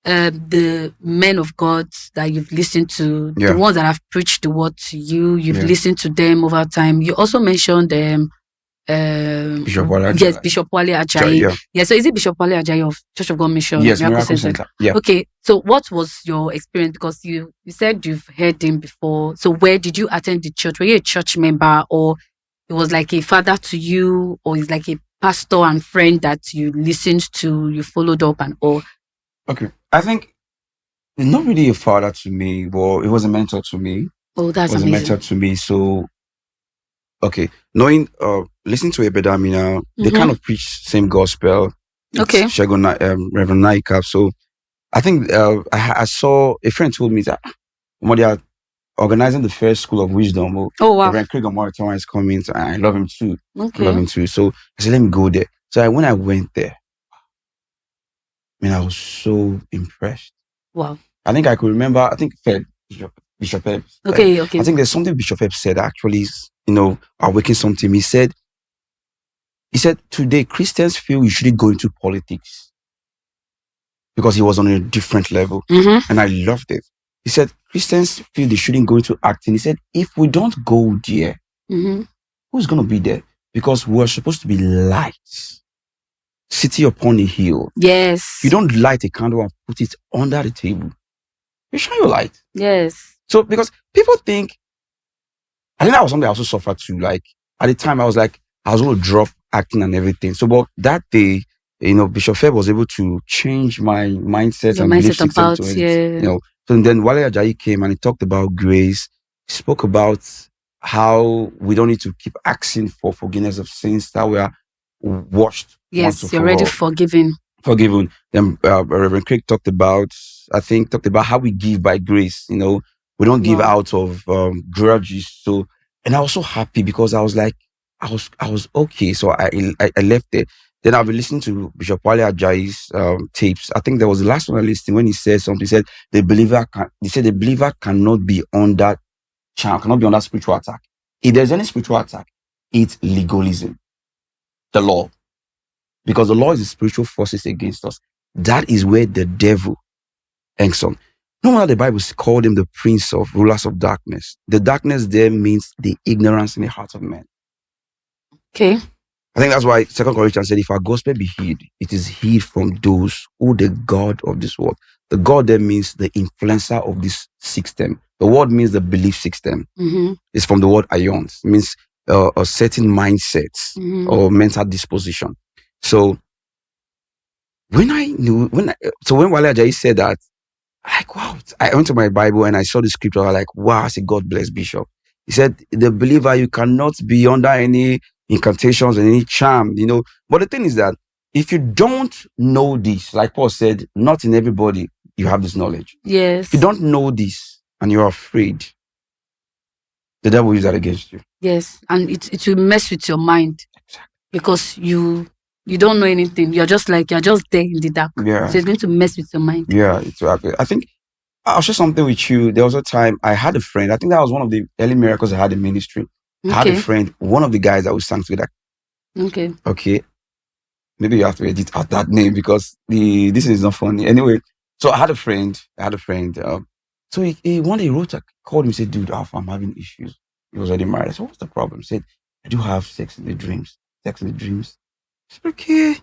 the men of God that you've listened to, the ones that have preached the word to you. You've listened to them over time. You also mentioned Bishop Wale Ajayi. Yes, Bishop Wale Ajayi. Yeah, so is it Bishop Wale Ajayi of Church of God Mission? Yes, Miracle Center. Yeah. Okay, so what was your experience? Because you said you've heard him before. So where did you attend the church? Were you a church member, or it was like a father to you, or it's like a pastor and friend that you listened to, you followed up and all? Okay, I think it's not really a father to me, but it was a mentor to me. Oh, that's amazing. It was a mentor to me. So, okay, knowing, listening to Epidamina, they kind of preach same gospel. Okay. Reverend Naika. So, I think I saw a friend told me that they are organizing the first School of Wisdom. Oh, wow. Reverend Craig Omoritawan is coming, so I love him too. Okay. I love him too. So I said, let me go there. So when I went there, I was so impressed. Wow. I think I could remember, I think Bishop Ebb. Okay. I think there's something Bishop Ebb said actually, awakened something. He said, today Christians feel you shouldn't go into politics because he was on a different level. And I loved it. He said, Christians feel they shouldn't go into acting. He said, if we don't go there, who's going to be there? Because we're supposed to be lights, city upon a hill. Yes. You don't light a candle and put it under the table. You shine your light. Yes. So, because people think, I think that was something I also suffered too. Like, at the time, I was going to drop acting and everything. So, but that day, Bishop Feb was able to change my mindset Your and belief mindset system about, to it. yeah. So then Wale Ajayi came and he talked about grace. He spoke about how we don't need to keep asking for forgiveness of sins, that we are washed once Yes, and you're for already all. forgiven. Forgiven. Then Reverend Craig talked about how we give by grace. We don't give Wow. out of grudges. So, and I was so happy because I was like, I was okay. So I left it. Then I've been listening to Bishop Wale Ajayi's tapes. I think there was the last one I listened when he said something. He said the believer cannot be under cannot be under spiritual attack. If there's any spiritual attack, it's legalism, the law. Because the law is the spiritual forces against us. That is where the devil hangs on. No wonder the Bible called him the prince of rulers of darkness. The darkness there means the ignorance in the heart of man. Okay. I think that's why 2 Corinthians said, if our gospel be hid, it is hid from those who the God of this world. The God there means the influencer of this system. The word means the belief system. Mm-hmm. It's from the word ions. It means a certain mindset or mental disposition. So when Wale Ajayi said that, like, wow, I went to my Bible and I saw the scripture. I was like, wow, I said, God bless Bishop. He said, the believer, you cannot be under any incantations and any charm, But the thing is that if you don't know this, like Paul said, not in everybody you have this knowledge. Yes. If you don't know this and you're afraid, the devil will use that against you. Yes, and it will mess with your mind. Exactly. Because you don't know anything. You're just there in the dark. Yeah. So it's going to mess with your mind. Yeah, it's okay. I think I'll share something with you. There was a time I had a friend. I think that was one of the early miracles I had in ministry. Okay. I had a friend, one of the guys that we sang together. Okay. Maybe you have to edit out that name because this is not funny. Anyway, so I had a friend. So he one day called me, said, dude, Alpha, I'm having issues. He was already married. I said, what's the problem? He said, I do have sex in the dreams. I said, okay.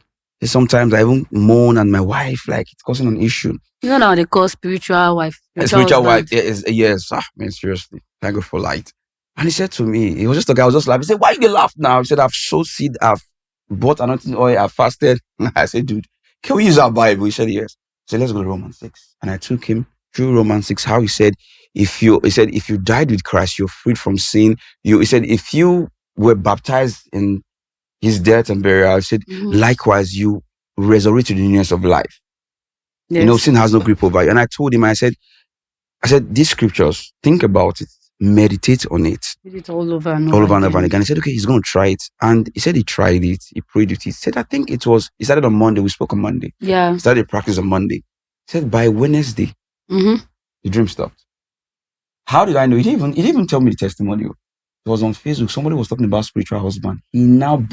Sometimes I even moan and my wife, like, it's causing an issue. You know now they call spiritual wife. Spiritual wife, yes. Man, seriously. Thank God for light. And he said to me, he was just a guy, I was just laughing. He said, why you laugh now? He said, I've sowed seed, I've bought anointing oil, I've fasted. I said, dude, can we use our Bible? He said, yes. So let's go to Romans 6. And I took him through Romans 6, how he said, if you died with Christ, you're freed from sin. He said, if you were baptized in his death and burial, he said, likewise, you resurrected in the newness of life. Yes. Sin has no grip over you. And I told him, I said, these scriptures, think about it, meditate on it. Did it all over and over again. He said, okay, he's going to try it. And he said he tried it. He prayed with it. He said, I think he started on Monday. We spoke on Monday. Yeah. He started practice on Monday. He said, by Wednesday, the dream stopped. How did I know? He didn't even tell me the testimony. It was on Facebook. Somebody was talking about spiritual husband. He now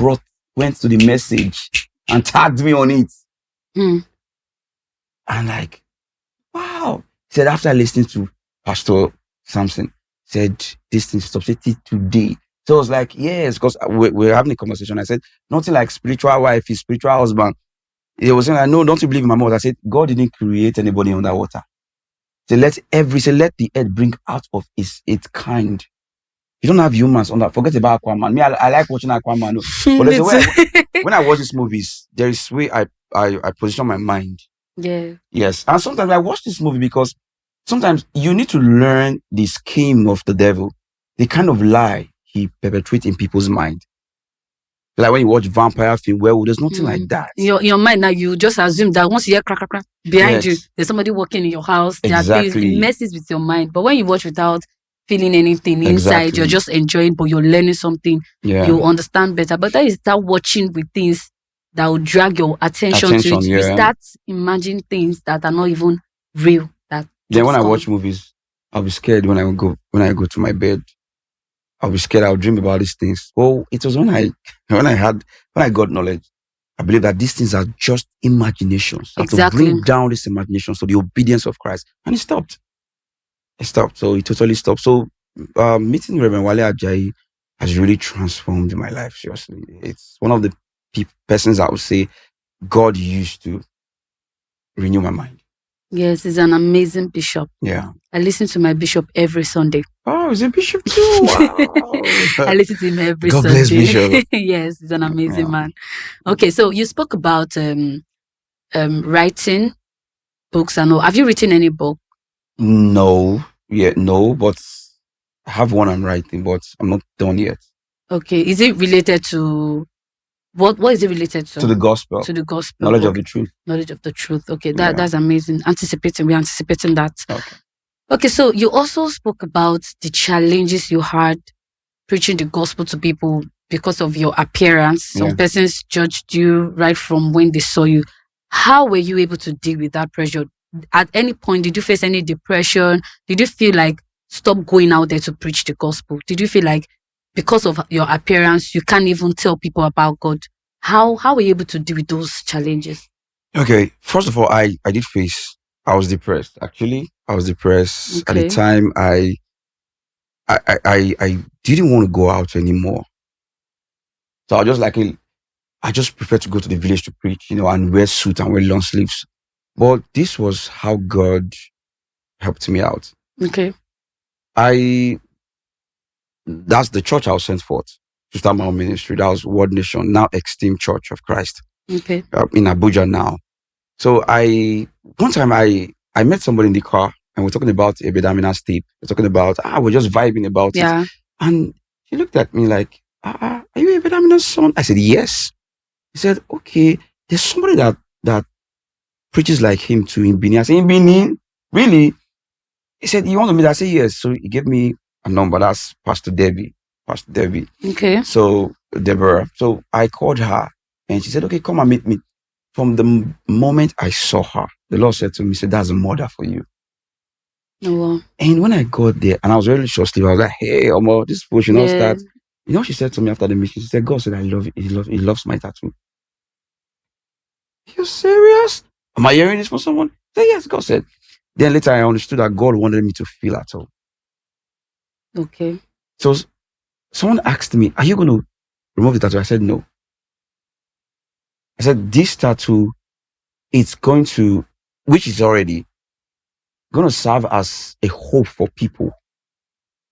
went to the message and tagged me on it. And like, wow. He said, after listening to Pastor Samson, said, this thing stopped today. So I was like, yes, because we're having a conversation. I said, nothing like spiritual wife is spiritual husband. He was saying, I know, don't you believe in my mouth? I said, God didn't create anybody underwater. So let the earth bring out of its kind. You don't have humans on that. Forget about Aquaman. Me, I like watching Aquaman. But there's a way when I watch these movies, there is way I position my mind. Yeah. Yes. And sometimes I watch this movie because sometimes you need to learn the scheme of the devil, the kind of lie he perpetrates in people's mind. Like when you watch vampire film, there's nothing like that. Your mind now, you just assume that once you hear crack, crack, crack behind you, there's somebody walking in your house. Exactly. It messes with your mind. But when you watch without feeling anything inside, you're just enjoying, but you're learning something. Yeah. You understand better. But then you start watching with things that will drag your attention to it. You start imagining things that are not even real. Then when I watch movies, I'll be scared when I go to my bed. I'll be scared. I'll dream about these things. Well, it was when I got knowledge, I believe that these things are just imaginations. Exactly. To bring down this imagination to the obedience of Christ. And it stopped. So it totally stopped. So meeting Reverend Wale Ajayi has really transformed my life, seriously. It's one of the persons I would say God used to renew my mind. Yes, he's an amazing bishop. Yeah. I listen to my bishop every Sunday. Oh, he's a bishop too. Wow. I listen to him every God Sunday. bless Bishop. Yes, he's an amazing Yeah. man. Okay, so you spoke about writing books and all. Have you written any book? No, but I have one I'm writing, but I'm not done yet. Okay, is it related to what is it related to? To the gospel. To the gospel. Knowledge of the truth. Knowledge of the truth. Okay, Yeah. that's amazing. We're anticipating that. Okay. Okay, so you also spoke about the challenges you had preaching the gospel to people because of your appearance. Some persons judged you right from when they saw you. How were you able to deal with that pressure? At any point, did you face any depression? Did you feel like stop going out there to preach the gospel? Did you feel like because of your appearance, you can't even tell people about God? How were you able to deal with those challenges? Okay, first of all, I was depressed. Actually, I was depressed at the time. I didn't want to go out anymore. So I just prefer to go to the village to preach, and wear suit and wear long sleeves. But this was how God helped me out. Okay. That's the church I was sent forth to start my own ministry. That was World Nation, now Extreme Church of Christ. Okay. In Abuja now. So one time I met somebody in the car and we're talking about Ebedamina's tape. We're talking about, we're just vibing about it. And he looked at me like, are you Ebedamina's son? I said, yes. He said, okay, there's somebody that preaches like him too in Benin. I said, in Benin? Really? He said, you want to meet? I said, yes. So he gave me a number. That's Pastor Debbie. Okay. So Deborah. So I called her and she said, okay, come and meet me. From the moment I saw her, the Lord said to me, said, that's a mother for you. Oh, wow. And when I got there, and I was really short sleeve, I was like, hey, Omo, this fool should not start. You know what she said to me after the mission? She said, God said, he loves my tattoo. You're serious? Am I hearing this from someone? I said, yes, God said. Then later I understood that God wanted me to feel at all. Okay. So someone asked me, are you going to remove the tattoo? I said, no. I said, this tattoo, it's going to, which is already going to serve as a hope for people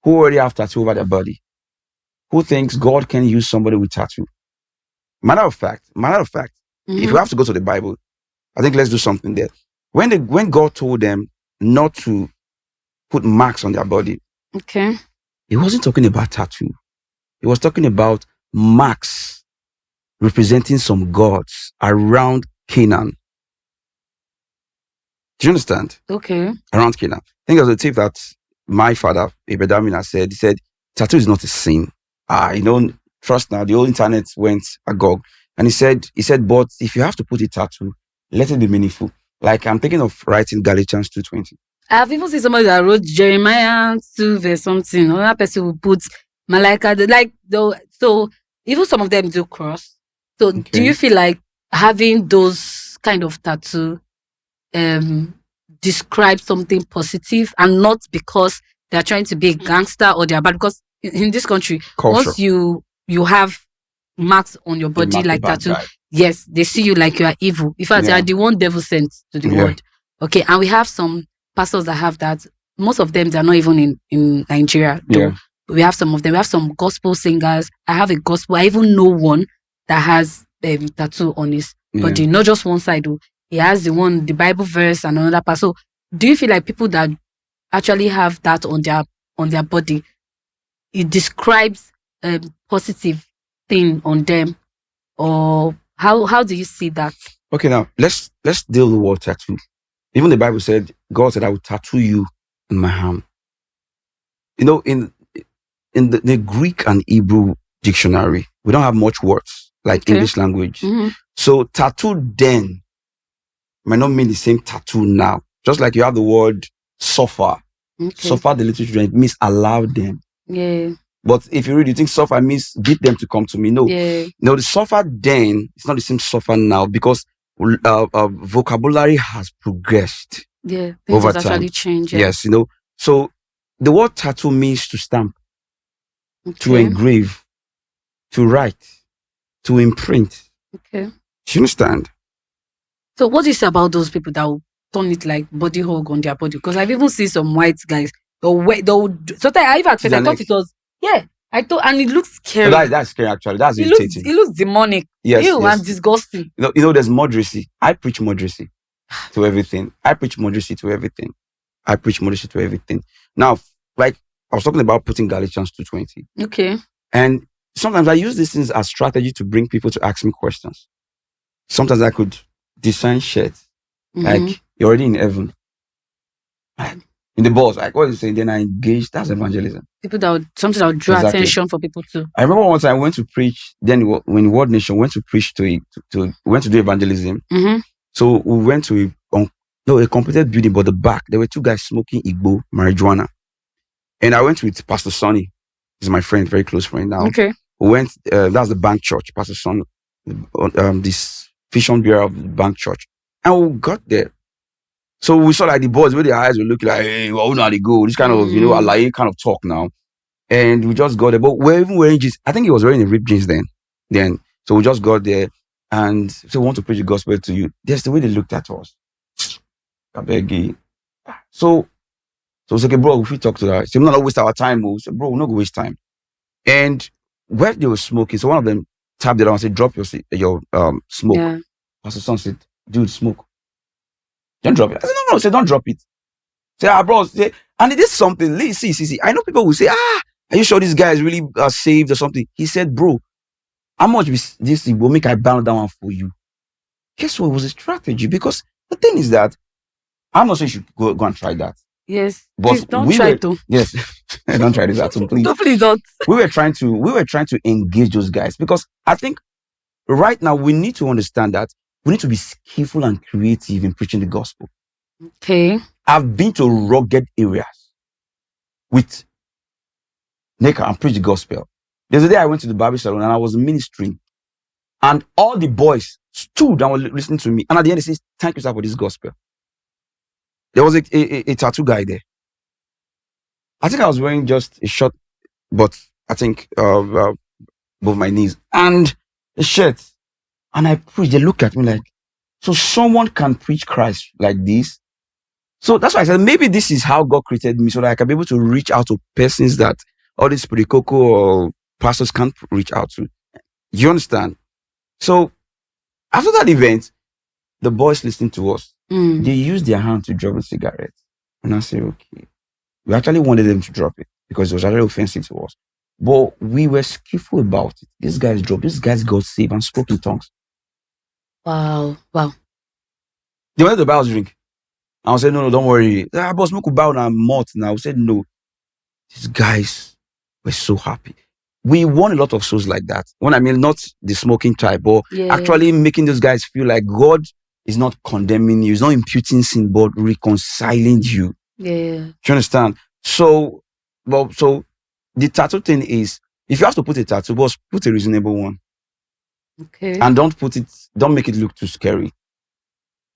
who already have tattoo over their body, who thinks God can use somebody with tattoo. Matter of fact, if you have to go to the Bible, I think let's do something there. When God told them not to put marks on their body, okay, he wasn't talking about tattoo. He was talking about marks representing some gods around Canaan. Do you understand? Okay. Around Canaan. I think there's a tip that my father, Ibedamina, said. He said, tattoo is not a sin. Trust now, the whole internet went agog. And he said, but if you have to put a tattoo, let it be meaningful. Like I'm thinking of writing Galatians 2:20. I've even seen somebody that wrote Jeremiah 2 verse something. Another person will put Malaika. So even some of them do cross. So do you feel like having those kind of tattoo describe something positive and not because they're trying to be a gangster or they're bad? Because in this country, culture. Once you have marks on your body like tattoo, yes, they see you like you are evil. In fact, they are the one devil sent to the world. Okay, and we have some pastors that have that. Most of them, they're not even in Nigeria. Though. We have some of them. We have some gospel singers. I have a gospel. I even know one that has tattoo on his body, not just one side. Though. He has the Bible verse and another part. So do you feel like people that actually have that on their body, it describes a positive thing on them? Or how do you see that? Okay, now let's deal with the word tattoo. Even the Bible said, God said, I will tattoo you on my arm. In the Greek and Hebrew dictionary, we don't have much words like English language. Mm-hmm. So tattoo then might not mean the same tattoo now. Just like you have the word suffer. Suffer the little children, it means allow them. Yeah. But if you read, you think suffer means beat them to come to me. No. Yeah. No, the suffer then, it's not the same suffer now because vocabulary has progressed. Yeah. Things have actually changed. Yeah. Yes, So the word tattoo means to stamp, to engrave, to write, to imprint. Okay. Do you understand? So what is it about those people that will turn it like body hug on their body. Because I've even seen some white guys. Sometimes I even at first I thought it was and it looks scary. That's scary actually. That's irritating. It looks demonic. Yes, and disgusting. You know, there's moderacy. I preach moderacy to everything. I preach moderacy to everything. Now, like I was talking about putting Galatians 2:20. Okay. And sometimes I use these things as strategy to bring people to ask me questions. Sometimes I could design shirts. Like, you're already in heaven. In the boss, like what you saying, then I engage. That's evangelism. People that would draw attention for people too. I remember once I went to preach, then when World Nation went to preach went to do evangelism. So we went to a completed building, but the back, there were two guys smoking Igbo marijuana. And I went with Pastor Sonny. He's my friend, very close friend now. Okay. We went, that's the bank church, Pastor Sonny, this vision bearer of the bank church. And we got there. So we saw like the boys with their eyes were looking like, hey, well, who know how they go? This kind of, Alaye kind of talk now. And we just got there. But we're even wearing jeans. I think he was wearing the ripped jeans then. So we just got there and so we want to preach the gospel to you. That's the way they looked at us. I beg you. So it's okay, bro, if we talk to that, so we're not waste our time. We said, bro, we're not going to waste time. And where they were smoking, so one of them tapped it on and said, drop your smoke. Yeah. Pastor Son said, dude, smoke. Don't drop it. I said, no, say don't drop it. Say, bro, and it is something. See. I know people will say, are you sure this guy is really saved or something? He said, bro, how much this will make I bound down for you? Guess what? It was a strategy because the thing is that I'm not saying you should go and try that. Yes, but please don't try to. Yes, don't try this at all, please. No, please don't. We were trying to engage those guys because I think right now we need to understand that we need to be skillful and creative in preaching the gospel. Okay. I've been to rugged areas with Neka and preach the gospel. There's a day I went to the barber salon and I was ministering, and all the boys stood and were listening to me. And at the end, they said, "Thank you, sir, for this gospel." There was a tattoo guy there. I think I was wearing just a short, but I think above my knees and a shirt. And I preached. They look at me like, so someone can preach Christ like this. So that's why I said maybe this is how God created me, so that I can be able to reach out to persons that all these perikoko or pastors can't reach out to. You understand? So after that event, the boys listening to us. They used their hand to drop a cigarette. And I said, okay. We actually wanted them to drop it because it was actually offensive to us. But we were skillful about it. These guys got saved and spoke in tongues. Wow. They wanted to buy us drink. I said, no, don't worry. Boss, we could buy on our malt now. We said, no. These guys were so happy. We won a lot of shows like that. When I mean, not the smoking type, but actually making those guys feel like God is not condemning you. He's not imputing sin, but reconciling you. Yeah. Do you understand? So the tattoo thing is, if you have to put a tattoo, boss, put a reasonable one. Okay. And don't make it look too scary.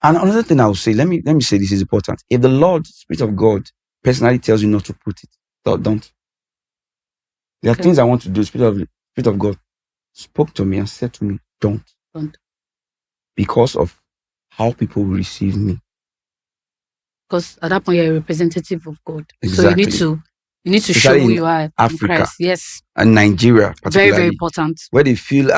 And another thing I will say, let me say this is important. If the Lord, Spirit of God, personally tells you not to put it, don't. There are things I want to do. Spirit of God spoke to me and said to me, don't. Because of how people will receive me. Because at that point you're a representative of God. Exactly. So you need to show who you are. Africa. In Christ. Yes. And Nigeria, particularly. Very, very important. Where they feel,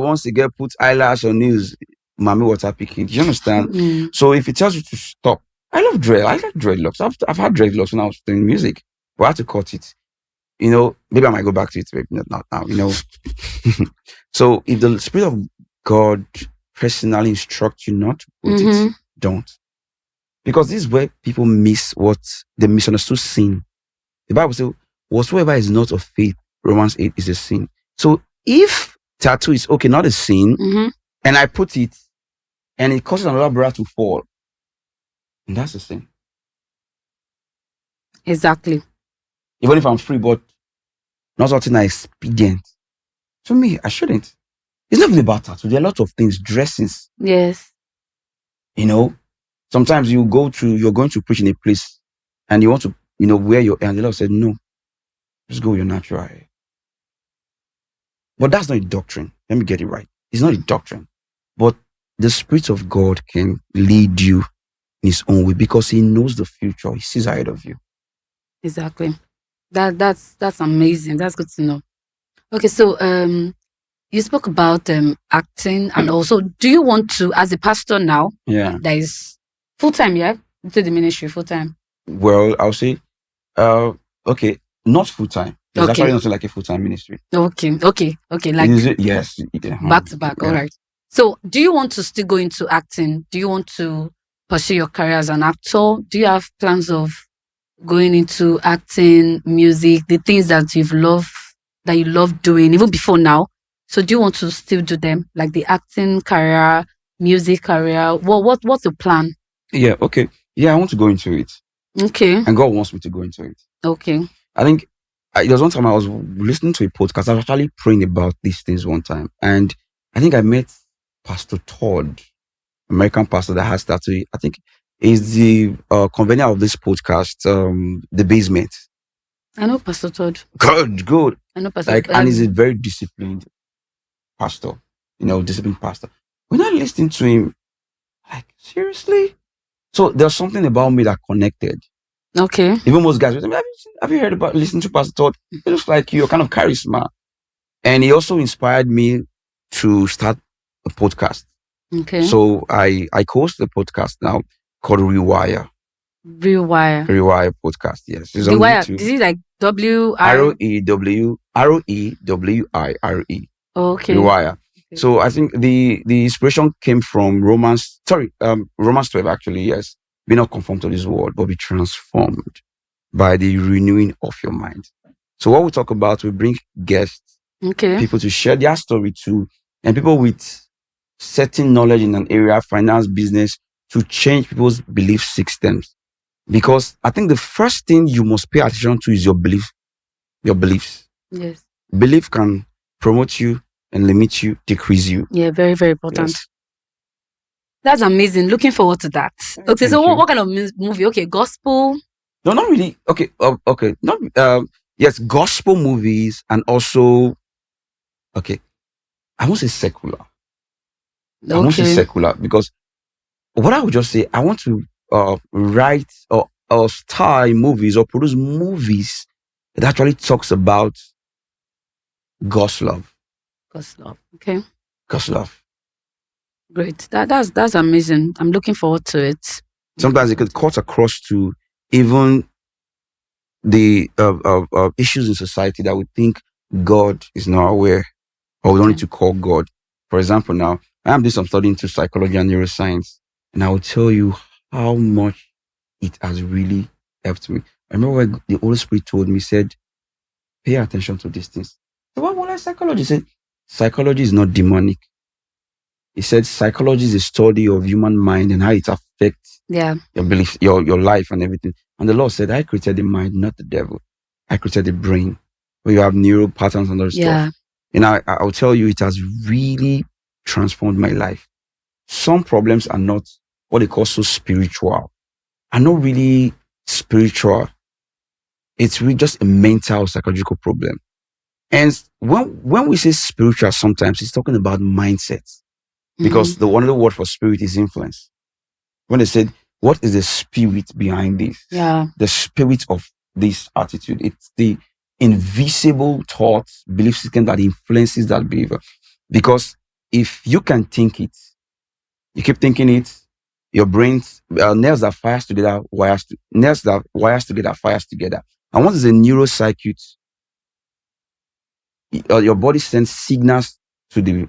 once they get put eyelash on news, mommy water picking. Do you understand? So if it tells you to stop, I love dreadlocks. I've had dreadlocks when I was doing music, but I had to cut it. Maybe I might go back to it, maybe not now, So if the Spirit of God personally instructs you not to put it, don't. Because this is where people miss what they misunderstood sin. The Bible says, whatsoever is not of faith, Romans 8, is a sin. So if tattoo is okay, not a sin, and I put it, and it causes another brother to fall, and that's a sin. Exactly. Even if I'm free, but not something I expedient. To me, I shouldn't. It's not even about tattoo. There are a lot of things, dressings. Yes. Sometimes you're going to preach in a place and you want to, wear your hair, and the Lord said, no, just go with your natural hair. But that's not a doctrine. Let me get it right. It's not a doctrine. But the Spirit of God can lead you in his own way because he knows the future. He sees ahead of you. Exactly. That's amazing. That's good to know. Okay, so you spoke about acting, and also, do you want to, as a pastor now, that is full time, into the ministry full time? Well, I'll say, okay, not full time. It's actually not like a full time ministry. Okay, like yes, back to back. All right. So, do you want to still go into acting? Do you want to pursue your career as an actor? Do you have plans of going into acting, music, the things that you love doing even before now? So do you want to still do them, like the acting career, music career? What's the plan? Yeah, okay. Yeah, I want to go into it. Okay. And God wants me to go into it. Okay. I think there was one time I was listening to a podcast. I was actually praying about these things one time. And I think I met Pastor Todd, American pastor that has started, I think is the convener of this podcast, The Basement. I know Pastor Todd. Good. I know Pastor Todd. And he's a very disciplined pastor, disciplined pastor. When I listened to him, like, seriously? So there's something about me that connected. Okay. Even most guys, have you heard about, listening to Pastor Todd? It looks like you're kind of charisma. And he also inspired me to start a podcast. Okay. So I co-host a podcast now called Rewire podcast. Yes. It's Rewire. Is it like ROEWIRE? Okay. Rewire. Okay. So I think the inspiration came from Romans 12 actually, yes. Be not conformed to this world, but be transformed by the renewing of your mind. So what we talk about, we bring guests, people to share their story too, and people with certain knowledge in an area, finance, business, to change people's belief systems. Because I think the first thing you must pay attention to is your beliefs. Yes. Belief can promote you and limit you, decrease you. Yeah, very, very important. Yes. That's amazing. Looking forward to that. Okay, so what kind of movie? Okay, gospel? No, not really. Okay, okay. Yes, gospel movies and also, okay, I won't say secular. Okay. I won't say secular because what I would just say, I want to write or star in movies or produce movies that actually talks about God's love. God's love. Okay. God's love. Great. That's amazing. I'm looking forward to it. Sometimes it could cut across to even the issues in society that we think God is not aware or we don't need to call God. For example, now I am doing some study into psychology and neuroscience, and I will tell you how much it has really helped me. I remember when the Holy Spirit told me, said, pay attention to these things. So what was psychology? He said, psychology is not demonic. He said, psychology is a study of human mind and how it affects your belief, your life and everything. And the Lord said, I created the mind, not the devil. I created the brain where you have neural patterns and other stuff. And I'll tell you, it has really transformed my life. Some problems are not what they call so spiritual, are not really spiritual. It's really just a mental, psychological problem. And when we say spiritual, sometimes it's talking about mindsets. Because the one of the word for spirit is influence. When they said, what is the spirit behind this? Yeah. The spirit of this attitude. It's the invisible thoughts, belief system that influences that behavior. Because if you can think it, you keep thinking it, your brain's nerves that fires together, nerves that wires together, fires together. And once there's a neurocircuit, your body sends signals to the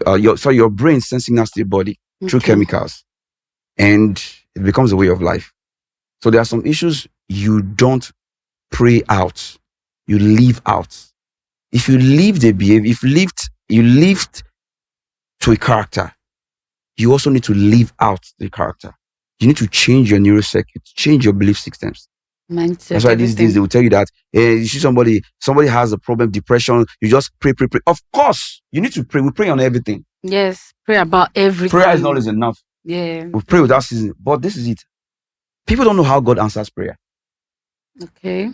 your brain sends signals to the body through chemicals, and it becomes a way of life. So there are some issues you don't pray out, you live out. If you live the behavior, you lived to a character, you also need to live out the character. You need to change your neurocircuit, change your belief systems. Mindset. That's why these days they will tell you that you see somebody has a problem, depression, you just pray. Of course, you need to pray. We pray on everything. Yes, pray about everything. Prayer is not always enough. Yeah. We pray without ceasing. But this is it. People don't know how God answers prayer. Okay.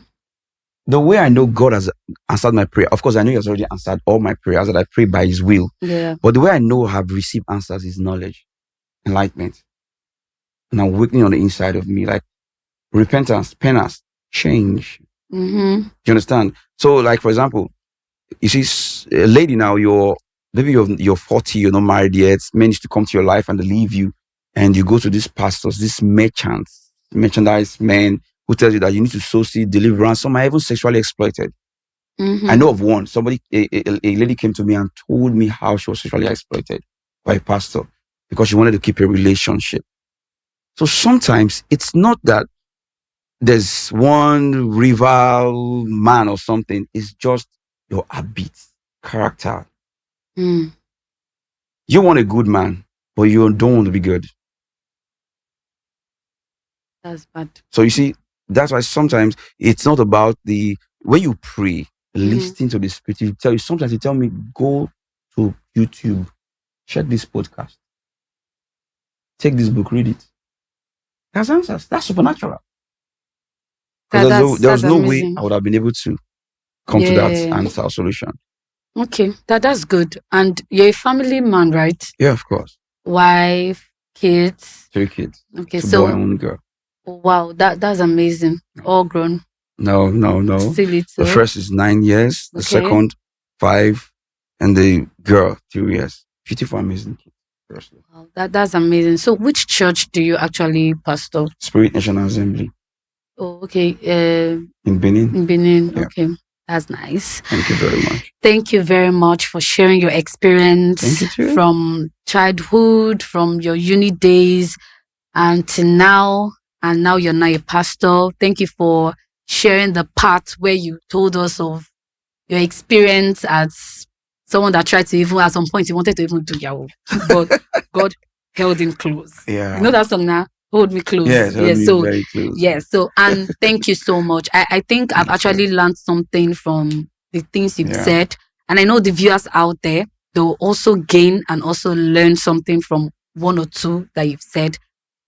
The way I know God has answered my prayer, of course, I know He has already answered all my prayers that I pray by His will. Yeah. But the way I know I have received answers is knowledge, enlightenment. and awakening on the inside of me, like repentance, penance, change. Mm-hmm. Do you understand? So, like for example, you see a lady now, you're 40, you're not married yet, men used to come to your life and they leave you, and you go to these pastors, these merchandise men who tells you that you need to sow seed, deliverance. Some are even sexually exploited. Mm-hmm. I know of one. A lady came to me and told me how she was sexually exploited by a pastor because she wanted to keep a relationship. So sometimes it's not that there's one rival man or something. It's just your habits, character. Mm. You want a good man, but you don't want to be good. That's bad. So you see, that's why sometimes it's not about when you pray, listening to the Spirit. Sometimes you tell me, go to YouTube, check this podcast, take this book, read it. That's answers. That's supernatural. Because there was no way I would have been able to come to that answer or solution. Okay, that's good. And you're a family man, right? Yeah, of course. Wife, kids. 3 kids. Okay, 2 boy and 1 girl. Wow, that's amazing. All grown. No. Still little. The first is 9 years, the second 5, and the girl 2 years. Beautiful, amazing kids. Wow, that's amazing. So, which church do you actually pastor? Spirit National Assembly. Oh, okay. In Benin. In Benin. Yeah. Okay, that's nice. Thank you very much. Thank you very much for sharing your experience. Thank you too. From childhood, from your uni days, and to now. And now you're now a pastor. Thank you for sharing the part where you told us of your experience as someone that tried to even, at some point, he wanted to even do Yahoo. But God held him close. Yeah. You know that song now? Hold me close. Yes, very close. Yes. So, and thank you so much. I think I've actually learned something from the things you've said. And I know the viewers out there, they'll also gain and also learn something from 1 or 2 that you've said.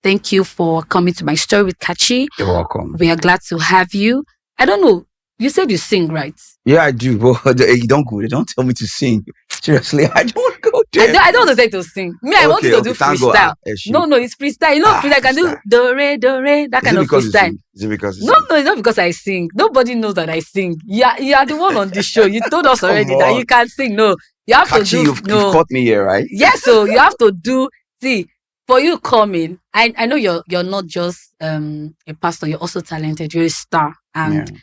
Thank you for coming to my story with Kachi. You're welcome. We are glad to have you. I don't know. You said you sing, right? Yeah, I do. But you don't go. They don't tell me to sing. Seriously, I don't want to go there. I don't want to take to sing. Me, I want you to do freestyle. No, it's freestyle. You know, freestyle. I can do do re, that kind of freestyle. Is it because No, it's not because I sing. Nobody knows that I sing. You are the one on the show. You told us already that you can't sing. No, you have Kachi, to do. You've caught me here, right? Yes, so you have to do. See. For you coming, I know you're not just a pastor, you're also talented, you're a star. And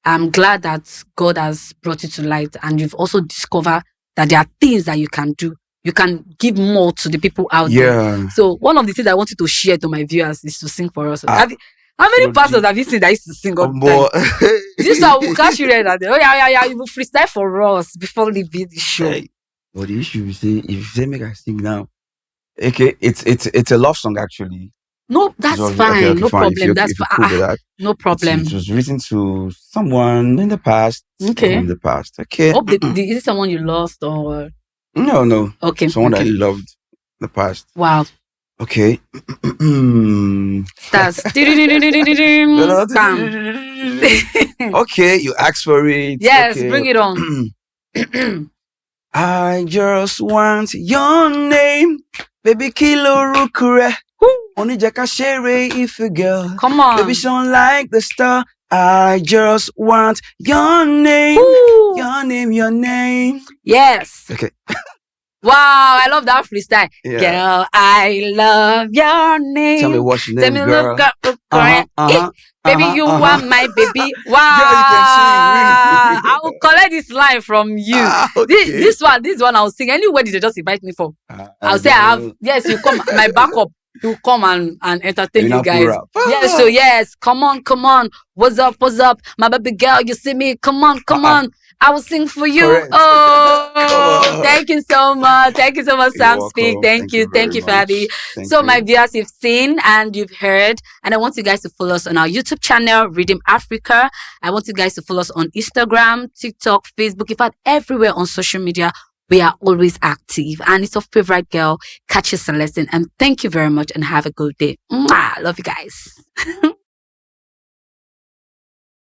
I'm glad that God has brought you to light, and you've also discovered that there are things that you can do. You can give more to the people out there. So one of the things I wanted to share to my viewers is to sing for us. How many pastors have you seen that used to sing all the time? This one will catch you right now. Oh yeah, you will freestyle for us before leaving the show. Hey, but the issue is, if you say make I sing now, okay, it's a love song actually. No, that's fine. Okay, no fine. problem. That's fine. No problem. It was written to someone in the past. Okay. In the past. Okay. Is it someone you lost or? No. Okay. Someone that I loved in the past. Wow. Okay. Stars. Okay, you asked for it. Yes, okay. Bring it on. I just want your name, baby Kilo Rukure. Only Jacka Shere if a girl. Come on. Baby shine like the star. I just want your name. Ooh. Your name. Yes. Okay. Wow, I love that freestyle. Yeah. Girl, I love your name. Tell me what's your name, girl. Baby, you are my baby. Wow. Girl, you can sing. I will collect this line from you. Okay. This one I will sing. Anywhere did they just invite me for? I'll say I have. Yes, you come. My backup. You come and entertain you guys. Yes, so yes. Come on. What's up? My baby girl, you see me? Come on. I will sing for you. Correct. Oh, thank you so much. Sam Speak. Thank you for having me. So my viewers, you've seen and you've heard, and I want you guys to follow us on our YouTube channel, Redeem Africa. I want you guys to follow us on Instagram, TikTok, Facebook, in fact, everywhere on social media. We are always active, and it's your favorite girl, Kachi Celestine. And thank you very much, and have a good day. Mwah! Love you guys.